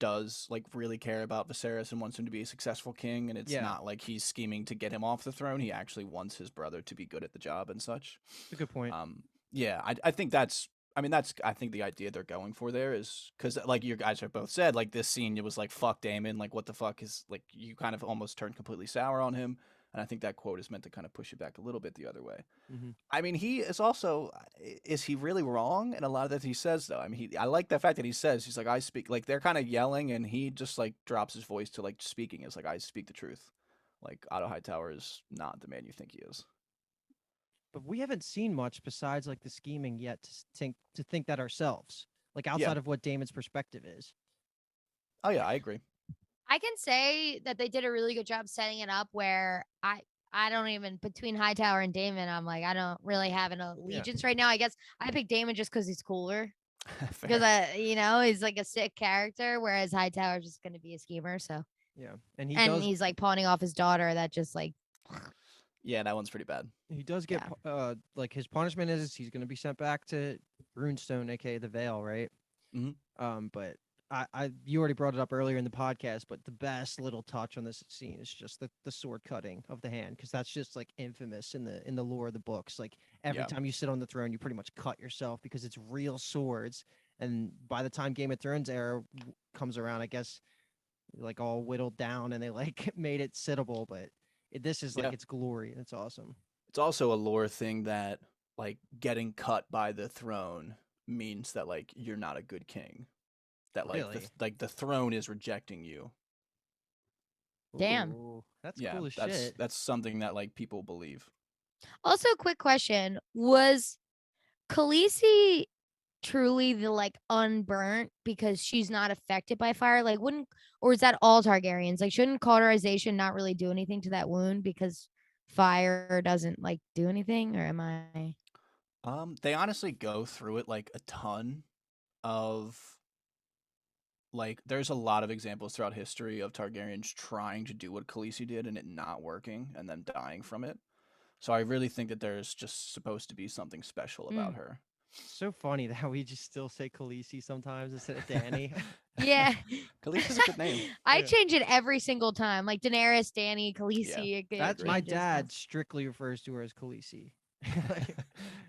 does like really care about Viserys and wants him to be a successful king, and it's Yeah, not like he's scheming to get him off the throne. He actually wants his brother to be good at the job and such. it's a good point. Yeah, I think that's. I mean, that's. I think the idea they're going for there is because, like you guys have both said, like this scene, it was like fuck Damon, like what the fuck is like you kind of almost turned completely sour on him, and I think that quote is meant to kind of push it back a little bit the other way. Hmm. I mean, he is also. Is he really wrong in a lot of that he says though? I mean, I like the fact that he says he's like I speak like they're kind of yelling and he just like drops his voice to like speaking. It's like I speak the truth. Like Otto Hightower is not the man you think he is. But we haven't seen much besides like the scheming yet to think that ourselves, like Yeah. outside of what Damon's perspective is. Oh yeah, I agree. I can say that they did a really good job setting it up where I don't even between Hightower and Damon, I'm like, I don't really have an allegiance right now. I guess I picked Damon just because he's cooler. Because Fair. he's like a sick character, whereas Hightower's just gonna be a schemer. So Yeah, and and he's like pawning off his daughter that just like Yeah, that one's pretty bad. he does get yeah. like his punishment is he's going to be sent back to Runestone, aka the Vale, right? Mhm. But you already brought it up earlier in the podcast, but the best little touch on this scene is just the sword cutting of the hand, because that's just like infamous in the lore of the books. Like every Yeah. time you sit on the throne, you pretty much cut yourself because it's real swords. And by the time Game of Thrones era comes around, I guess like all whittled down and they like made it sittable, but this is like Yeah. its glory. It's awesome. It's also a lore thing that like getting cut by the throne means that like you're not a good king. That like Really? the throne is rejecting you. Damn. Ooh, that's Yeah, cool as shit. that's something that like people believe. Also, quick question: was Khaleesi truly the like unburnt because she's not affected by fire? Like, wouldn't or is that all Targaryens? Like, shouldn't cauterization not really do anything to that wound because fire doesn't like do anything? Or am I? They honestly go through it like a ton of like there's a lot of examples throughout history of Targaryens trying to do what Khaleesi did and it not working and then dying from it. So I really think that there's just supposed to be something special about Mm. her. So funny that we just still say Khaleesi sometimes instead of Danny. Yeah. Khaleesi's a good name. I Yeah. change it every single time. Like Daenerys, Danny, Khaleesi. Yeah, it That's my changes, dad yes. strictly refers to her as Khaleesi.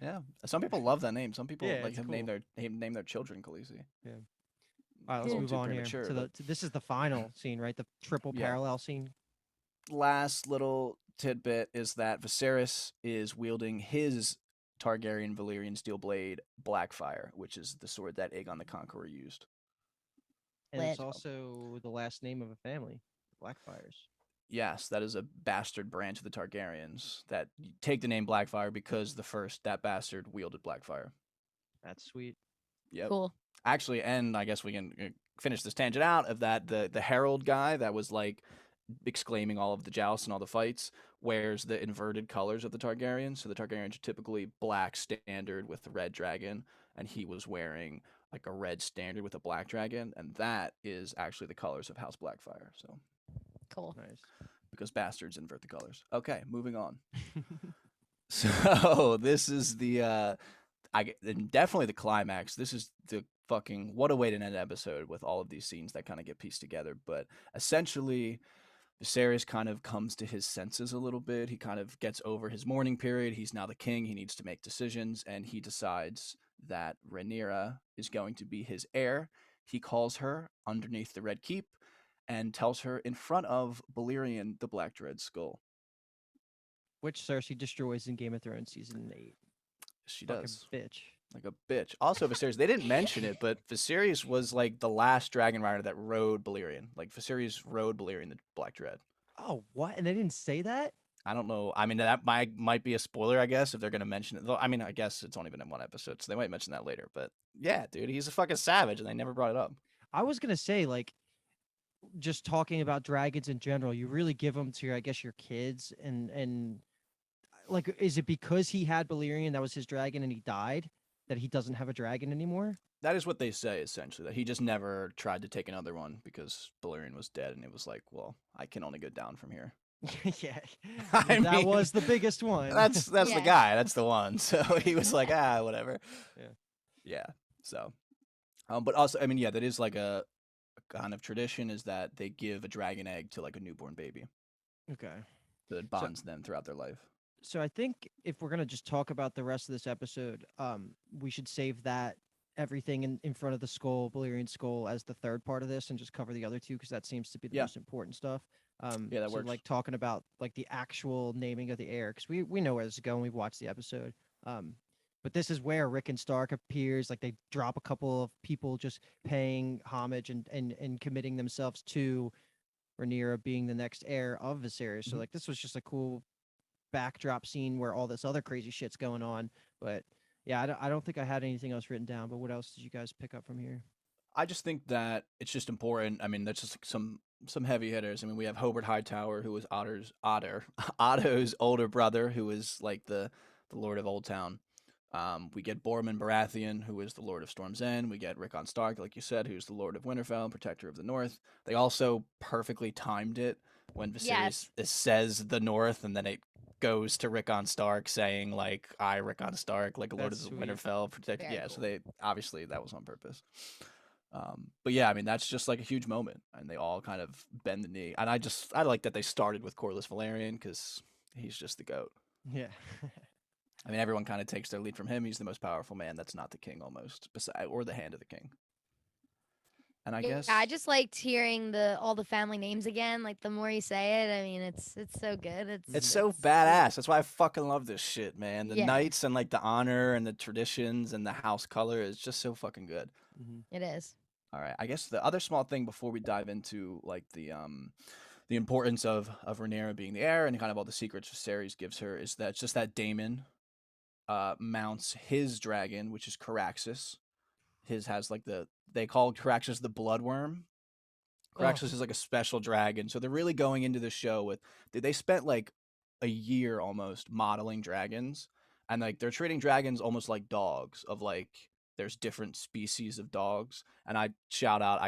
Yeah, some people love that name. Some people Yeah, like it's have cool. named their children Khaleesi. Yeah. All A right, let's little move too on here premature, to but this is the final scene, right? The triple yeah. parallel scene. Last little tidbit is that Viserys is wielding his Targaryen Valyrian steel blade Blackfire, which is the sword that Aegon the Conqueror used. And it's Lit. also the last name of a family, Blackfires. Yes, that is a bastard branch of the Targaryens that take the name Blackfire because that bastard wielded Blackfire. That's sweet. Yep. Cool. Actually, and I guess we can finish this tangent out of that the herald guy that was like exclaiming all of the jousts and all the fights wears the inverted colors of the Targaryens. So the Targaryens are typically black standard with the red dragon, and he was wearing like a red standard with a black dragon, and that is actually the colors of House Blackfire. So Cool. Nice. because bastards invert the colors. Okay, moving on. So this is definitely the climax. This is the fucking what a way to end an episode with all of these scenes that kind of get pieced together. But essentially, Viserys kind of comes to his senses a little bit. He kind of gets over his mourning period. He's now the king. He needs to make decisions, and he decides that Renera is going to be his heir. He calls her underneath the Red Keep and tells her in front of Balerion the Black Dread Skull. Which Cersei destroys in Game of Thrones season 8. She Fucking does. bitch. Like a bitch. Also, Viserys, they didn't mention it, but Viserys was like the last dragon rider that rode Balerion. Like, Viserys rode Balerion the Black Dread. Oh, what? And they didn't say that? I don't know. I mean, that might be a spoiler, I guess, if they're going to mention it. Though, I mean, I guess it's only been in one episode, so they might mention that later. But yeah, dude, he's a fucking savage, and they never brought it up. I was going to say, like, just talking about dragons in general, you really give them to, I guess, your kids. And like, is it because he had Balerion, that was his dragon, and he died, that he doesn't have a dragon anymore? That is what they say, essentially, that he just never tried to take another one because Balerion was dead, and it was like, well, I can only go down from here. Yeah. I that mean, was the biggest one. That's the Yeah. guy. That's the one. So he was like, whatever. Yeah. Yeah. So, but also, I mean, yeah, that is like a kind of tradition is that they give a dragon egg to like a newborn baby. Okay. So it bonds them throughout their life. So I think if we're gonna just talk about the rest of this episode, we should save that everything in front of the skull, Balerion skull, as the third part of this, and just cover the other two because that seems to be the Yeah. most important stuff. Yeah, that so works. like talking about like the actual naming of the heir, because we know where this is going. We've watched the episode. But this is where Rick and Stark appears. Like they drop a couple of people just paying homage and committing themselves to Renera being the next heir of Viserys. So Mhm. like this was just a cool backdrop scene where all this other crazy shit's going on. But yeah, I don't think I had anything else written down. But what else did you guys pick up from here? I just think that it's just important. I mean, that's just some heavy hitters. I mean, we have Hobart Hightower, who was Otto's older brother, who is like the Lord of Old Town. We get Borman Baratheon, who is the Lord of Storm's End. We get Rickon Stark, like you said, who's the Lord of Winterfell and Protector of the North. They also perfectly timed it when Viserys says the North, and then it goes to Rickon Stark saying like, "I, Rickon Stark, like Lord That's of the sweet. Winterfell, Protector." Very Yeah, so cool. they obviously that was on purpose. But yeah, I mean that's just like a huge moment, and they all kind of bend the knee. And I like that they started with Corlys Velaryon because he's just the goat. Yeah. I mean, everyone kind of takes their lead from him. He's the most powerful man that's not the king, almost, or the hand of the king. And I guess I just liked hearing all the family names again. Like the more you say it, I mean, it's so good. it's so badass. That's why I fucking love this shit, man. The Yeah. knights and like the honor and the traditions and the house color is just so fucking good. It is. All right, I guess the other small thing before we dive into like the importance of Renera being the heir and kind of all the secrets Viserys gives her is that just that Daemon mounts his dragon, which is Caraxes. His has like they call Caraxes the Bloodworm. Caraxes is like a special dragon. So they're really going into the show with they spent like a year almost modeling dragons, and like they're treating dragons almost like dogs of like there's different species of dogs. And I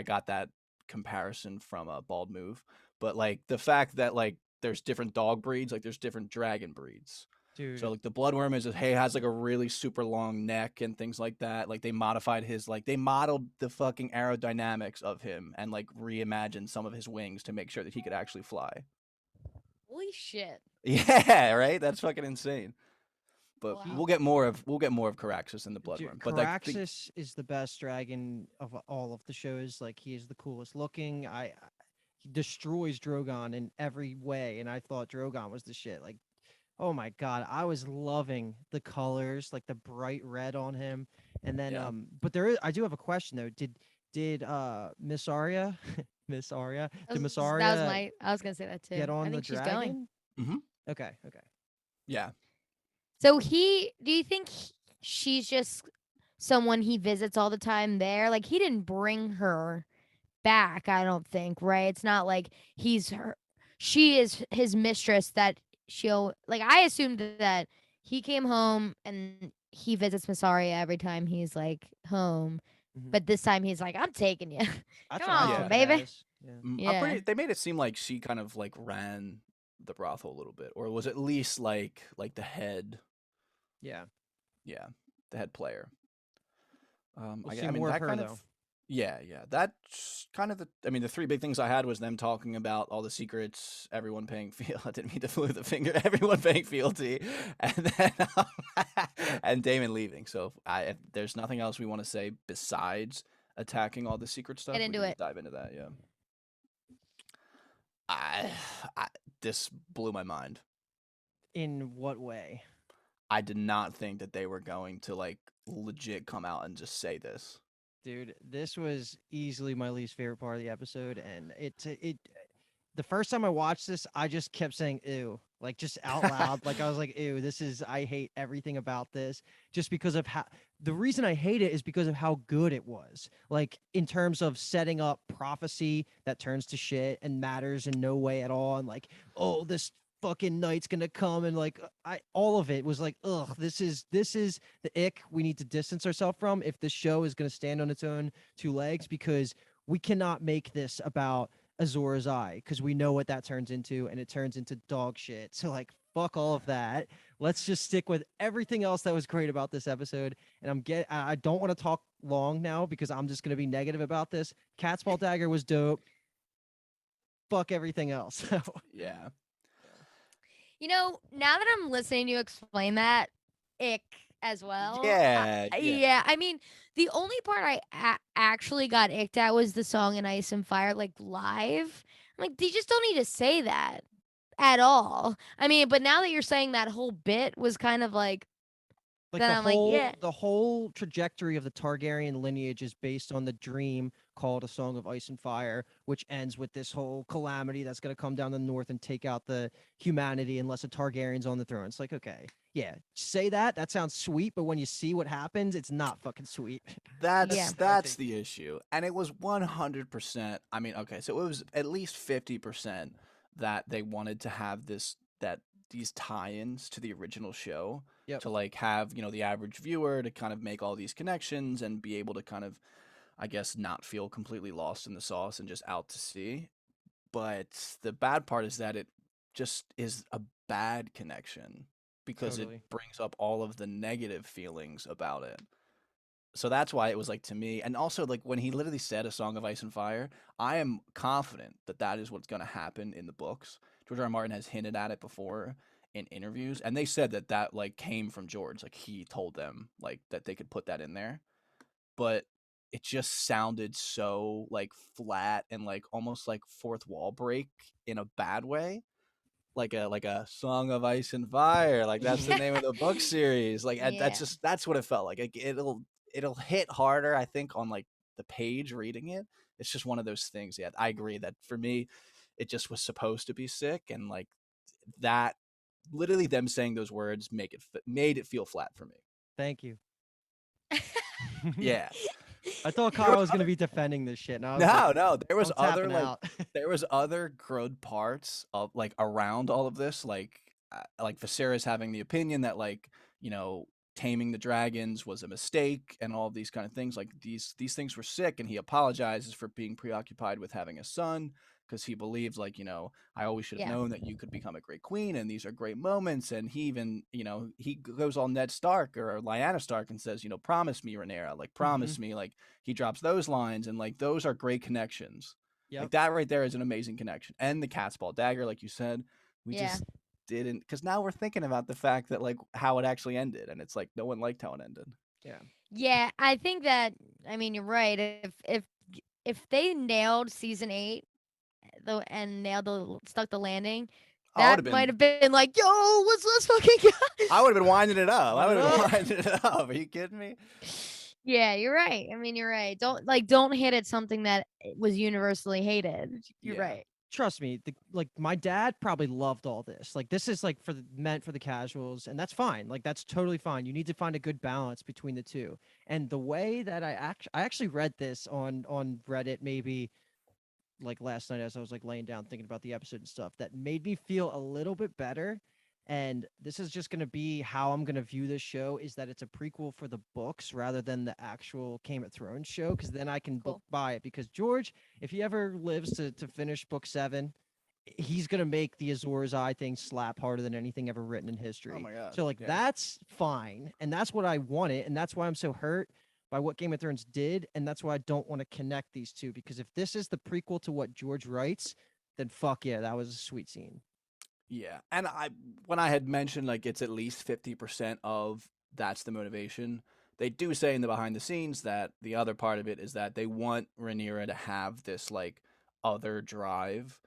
got that comparison from a Bald Move. But like the fact that like there's different dog breeds, like there's different dragon breeds. Dude. So like the Bloodworm has like a really super long neck and things like that. Like they modified they modeled the fucking aerodynamics of him and like reimagined some of his wings to make sure that he could actually fly. Holy shit. Yeah, right? That's fucking insane. But Wow. we'll get more of Caraxus in the Blood Dude, Run. But like Caraxus is the best dragon of all of the shows. Like he is the coolest looking. He destroys Drogon in every way, and I thought Drogon was the shit. Like, oh my god, I was loving the colors, like the bright red on him. And then Yeah. but I do have a question though. Did Miss Arya Miss Arya did Miss That was Arya my. I was gonna say that too. get on I the think she's going. dragon? hmm Okay. Yeah. So do you think she's just someone he visits all the time there? Like he didn't bring her back, I don't think, right? It's not like she is his mistress that she'll like I assumed that he came home and he visits Massaria every time he's like home. Mhm. But this time he's like, I'm taking you. That's Come what I on, took it baby. as. Yeah. I'm Yeah. pretty. They made it seem like she kind of like ran the brothel a little bit, or was at least like the head. Yeah. Yeah, the head player. We'll I see mean more of that her kind though. of. Yeah, that's kind of the. I mean, the three big things I had was them talking about all the secrets, everyone paying I didn't mean to flew the finger. Everyone paying fealty, and then and Damon leaving. So if there's nothing else we want to say besides attacking all the secret stuff, Get we into can it. just dive into that. Yeah. I, I this blew my mind. In what way? I did not think that they were going to like legit come out and just say this. Dude, this was easily my least favorite part of the episode, and it the first time I watched this, I just kept saying "ew," like just out loud. Like I was like, "Ew, I hate everything about this," just because of how. The reason I hate it is because of how good it was. Like in terms of setting up prophecy that turns to shit and matters in no way at all, and like, oh, this fucking night's gonna come, and like all of it was like, ugh, this is the ick we need to distance ourselves from if this show is gonna stand on its own two legs, because we cannot make this about Azor Ahai, because we know what that turns into, and it turns into dog shit. So like, fuck all of that. Let's just stick with everything else that was great about this episode. And I don't want to talk long now because I'm just gonna be negative about this. Cat's Paw Dagger was dope. Fuck everything else. Yeah. You know, now that I'm listening to you explain that, ick as well. Yeah. Yeah. I mean, the only part I actually got icked at was the song in Ice and Fire, like live. I'm like, they just don't need to say that at all. I mean, but now that you're saying that whole bit was kind of like, Like then I'm like, yeah. the whole trajectory of the Targaryen lineage is based on the dream called A Song of Ice and Fire, which ends with this whole calamity that's going to come down the north and take out the humanity unless a Targaryen's on the throne. It's like, okay, yeah, say that. That sounds sweet, but when you see what happens, it's not fucking sweet. That's the issue. And it was 100%. I mean, okay, so it was at least 50% that they wanted to have these tie-ins to the original show. Yep. To like have, the average viewer to kind of make all these connections and be able to kind of, I guess, not feel completely lost in the sauce and just out to sea. But the bad part is that it just is a bad connection because Totally. it brings up all of the negative feelings about it. So that's why it was like to me, and also like when he literally said A Song of Ice and Fire, I am confident that that is what's going to happen in the books. George R. R. Martin has hinted at it before in interviews, and they said that like came from George, like he told them like that they could put that in there, but it just sounded so like flat and like almost like fourth wall break in a bad way, like a Song of Ice and Fire, like that's the name of the book series, like Yeah. that's what it felt like it'll hit harder, I think, on like the page reading it. It's just one of those things. Yeah, I agree that for me it just was supposed to be sick, and like that literally them saying those words made it feel flat for me. Thank you. Yeah. I thought Kyle was gonna be defending this shit. And I was No, there was I'm other tapping like out. there was other good parts of like around all of this, like Viserys having the opinion that like taming the dragons was a mistake and all of these kind of things. Like these things were sick, and he apologizes for being preoccupied with having a son because he believes like I always should have Yeah. known that you could become a great queen, and these are great moments. And he even he goes all Ned Stark or Lyanna Stark and says promise me, Renera, like promise me, like he drops those lines, and like those are great connections. Yep. Like that right there is an amazing connection. And the cat's paw dagger, like you said, we Yeah. just didn't, because now we're thinking about the fact that like how it actually ended, and it's like no one liked how it ended. Yeah. Yeah, I think that. I mean, you're right. If they nailed season 8, though, and nailed stuck the landing, I would that have might been. have been like, yo, let's fucking go. I would have been winding it up. I Wind would it have been up. winding it up. Are you kidding me? Yeah, you're right. I mean, you're right. Don't hit at something that was universally hated. You're Yeah. right. Trust me, like my dad probably loved all this. Like this is like meant for the casuals, and that's fine. Like that's totally fine. You need to find a good balance between the two. And the way that I actually read this on Reddit maybe like last night as I was like laying down thinking about the episode and stuff that made me feel a little bit better. And this is just going to be how I'm going to view this show is that it's a prequel for the books rather than the actual Game of Thrones show. Cause then I can book Cool. buy it because George, if he ever lives to finish book 7, he's going to make the Azor's Eye thing slap harder than anything ever written in history. Oh my god. So like Yeah. that's fine. And that's what I wanted. And that's why I'm so hurt by what Game of Thrones did, and that's why I don't want to connect these two. Because if this is the prequel to what George writes, then fuck yeah, that was a sweet scene. Yeah, and when I had mentioned like it's at least 50% of that's the motivation. They do say in the behind the scenes that the other part of it is that they want Renera to have this like other drive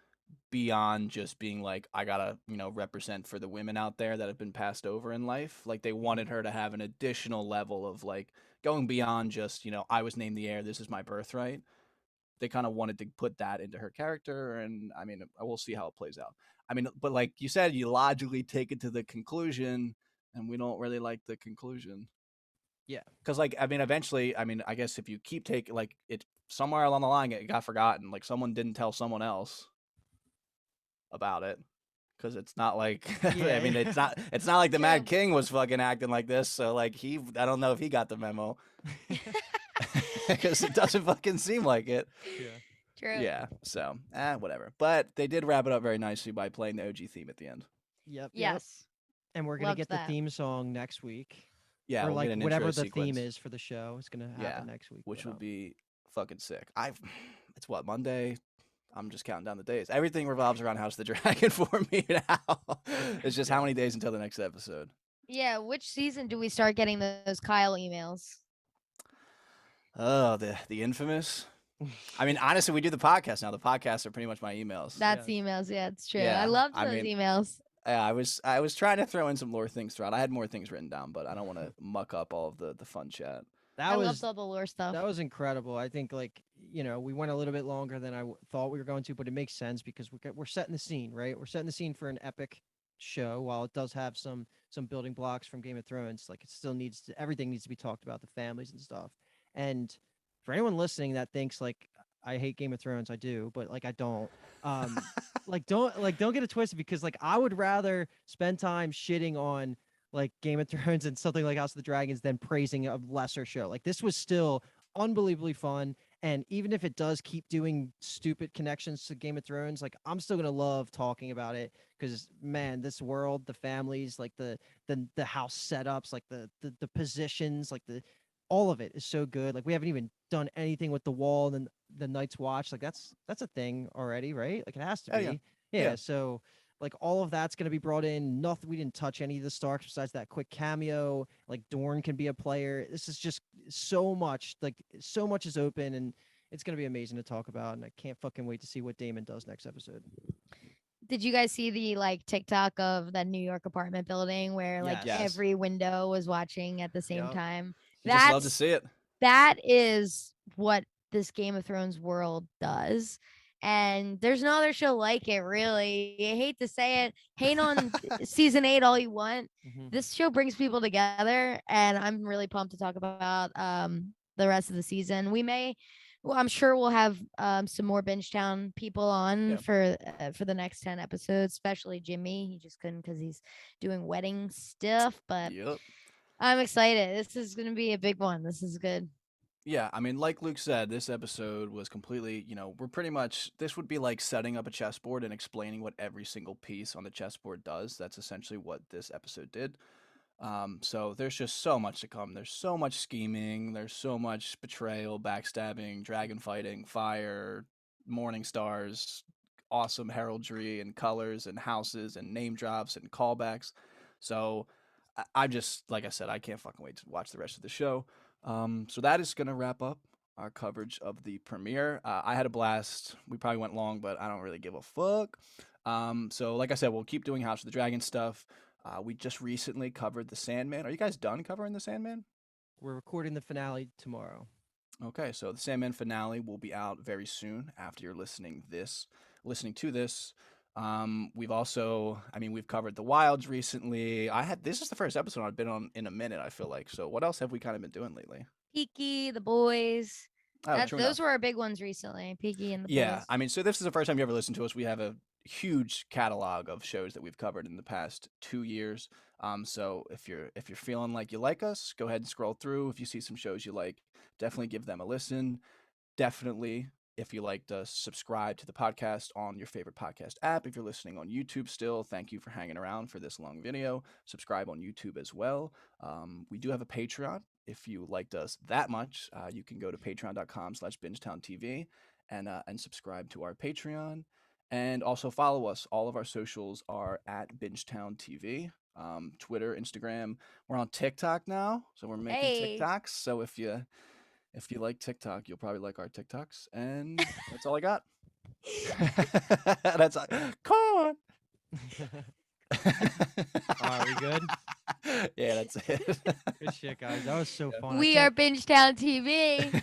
beyond just being like I gotta represent for the women out there that have been passed over in life. Like they wanted her to have an additional level of like going beyond just I was named the heir, this is my birthright. They kind of wanted to put that into her character, and I mean we'll see how it plays out. I mean, but like you said, you logically take it to the conclusion, and we don't really like the conclusion. Yeah, because like I mean eventually, I mean I guess if you keep taking like it somewhere along the line it got forgotten, like someone didn't tell someone else about it, because it's not like I mean it's not like the Mad King was fucking acting like this, so like I don't know if he got the memo because it doesn't fucking seem like it. yeah. True. Yeah, so whatever, but they did wrap it up very nicely by playing the OG theme at the end. Yep. Yes. And we're gonna Loved get that. the theme song next week. Yeah, or we'll like get an whatever intro the sequence. theme is for the show. It's gonna happen next week. Which but, would be fucking sick. It's what, Monday? I'm just counting down the days. Everything revolves around House of the Dragon for me now. It's just how many days until the next episode. Yeah. Which season do we start getting those Kyle emails? Oh, the infamous. I mean, honestly, we do the podcast now. The podcasts are pretty much my emails. That's emails. Yeah, it's true. Yeah, I loved I those mean, emails. I was trying to throw in some lore things throughout. I had more things written down, but I don't want to muck up all of the fun chat. I loved all the lore stuff. That was incredible. I think like we went a little bit longer than I thought we were going to, but it makes sense because we're setting the scene, right? We're setting the scene for an epic show. While it does have some building blocks from Game of Thrones, like it still everything needs to be talked about, the families and stuff. And for anyone listening that thinks like I hate Game of Thrones, I do, but like I don't. Don't get it twisted, because like I would rather spend time shitting on like Game of Thrones and something like House of the Dragons than praising a lesser show. Like this was still unbelievably fun. And even if it does keep doing stupid connections to Game of Thrones, like I'm still gonna love talking about it because man, this world, the families, like the house setups, like the positions, like all of it is so good. Like we haven't even done anything with the wall and then the Night's Watch. Like that's a thing already, right? Like it has to be. Yeah. So like all of that's going to be brought in. Nothing, we didn't touch any of the Starks besides that quick cameo. Like Dorne can be a player. This is just so much. Like so much is open, and it's going to be amazing to talk about. And I can't fucking wait to see what Damon does next episode. Did you guys see the like TikTok of that New York apartment building where like Yes. every window was watching at the same time? You just love to see it. That is what this Game of Thrones world does. And there's no other show like it, really. I hate to say it. Hate on season 8 all you want. This show brings people together, and I'm really pumped to talk about the rest of the season. I'm sure we'll have some more Bingetown people on for the next 10 episodes, especially Jimmy. He just couldn't because he's doing wedding stuff, but I'm excited. This is going to be a big one. This is good. Yeah, I mean, like Luke said, this episode was completely, we're pretty much, this would be like setting up a chessboard and explaining what every single piece on the chessboard does. That's essentially what this episode did. So there's just so much to come. There's so much scheming. There's so much betrayal, backstabbing, dragon fighting, fire, morning stars, awesome heraldry and colors and houses and name drops and callbacks. So I'm just, like I said, I can't fucking wait to watch the rest of the show. So that is going to wrap up our coverage of the premiere. I had a blast. We probably went long, but I don't really give a fuck. So like I said, we'll keep doing House of the Dragon stuff. We just recently covered The Sandman. Are you guys done covering The Sandman? We're recording the finale tomorrow. Okay, so the Sandman finale will be out very soon after you're listening to this. We've also, we've covered The Wilds recently. This is the first episode I've been on in a minute, I feel like. So what else have we kind of been doing lately? Peaky, The Boys. Oh, true Those enough. were our big ones recently. Peaky and The Yeah, Boys. so this is the first time you ever listened to us. We have a huge catalog of shows that we've covered in the past 2 years. So if you're feeling like you like us, go ahead and scroll through. If you see some shows you like, definitely give them a listen. Definitely, if you liked us, subscribe to the podcast on your favorite podcast app. If you're listening on YouTube still, thank you for hanging around for this long video. Subscribe on YouTube as well. We do have a Patreon. If you liked us that much, you can go to patreon.com/BingetownTV and subscribe to our Patreon. And also follow us. All of our socials are at BingetownTV. Twitter, Instagram. We're on TikTok now, so we're making TikToks. So if you like TikTok, you'll probably like our TikToks. And that's all I got. That's all. Come on. Are we good? Yeah, that's it. Good shit, guys. That was so fun. We are Bingetown TV.